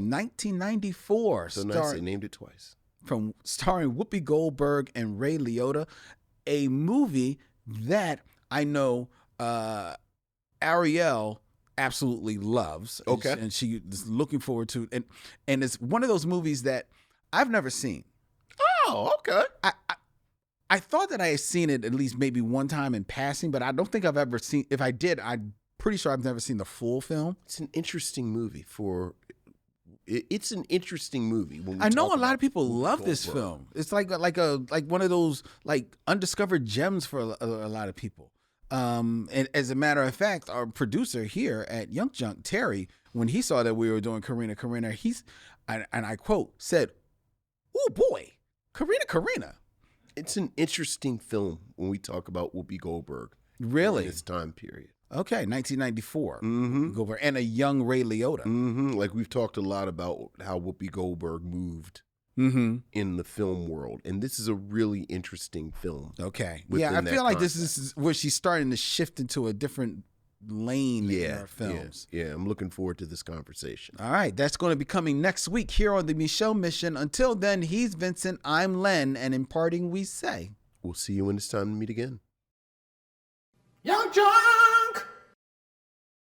1994. So nice they named it twice. Starring Whoopi Goldberg and Ray Liotta, a movie that I know Ariel absolutely loves. Okay. And she is looking forward to it. And it's one of those movies that I've never seen. Oh, okay. I thought that I had seen it at least maybe one time in passing, but I don't think I've ever seen. If I did, I'm pretty sure I've never seen the full film. It's an interesting movie It's an interesting movie. When we I know talk a lot of about people Whoopi love this Goldberg. film. It's like one of those like undiscovered gems for a lot of people. And as a matter of fact, our producer here at Young Junk, Terry, when he saw that we were doing Karina, and I quote, said, "Oh boy, Karina." It's an interesting film when we talk about Whoopi Goldberg. Really? In this time period. Okay, 1994. Mm-hmm. Goldberg, and a young Ray Liotta. Mm-hmm. Like we've talked a lot about how Whoopi Goldberg moved in the film world. And this is a really interesting film. Okay. within Yeah, I that feel like context. this is where she's starting to shift into a different lane in her films. Yeah, I'm looking forward to this conversation. All right, that's going to be coming next week here on the Micheaux Mission. Until then, he's Vincent, I'm Len, and in parting we say, We'll see you when it's time to meet again. Young John!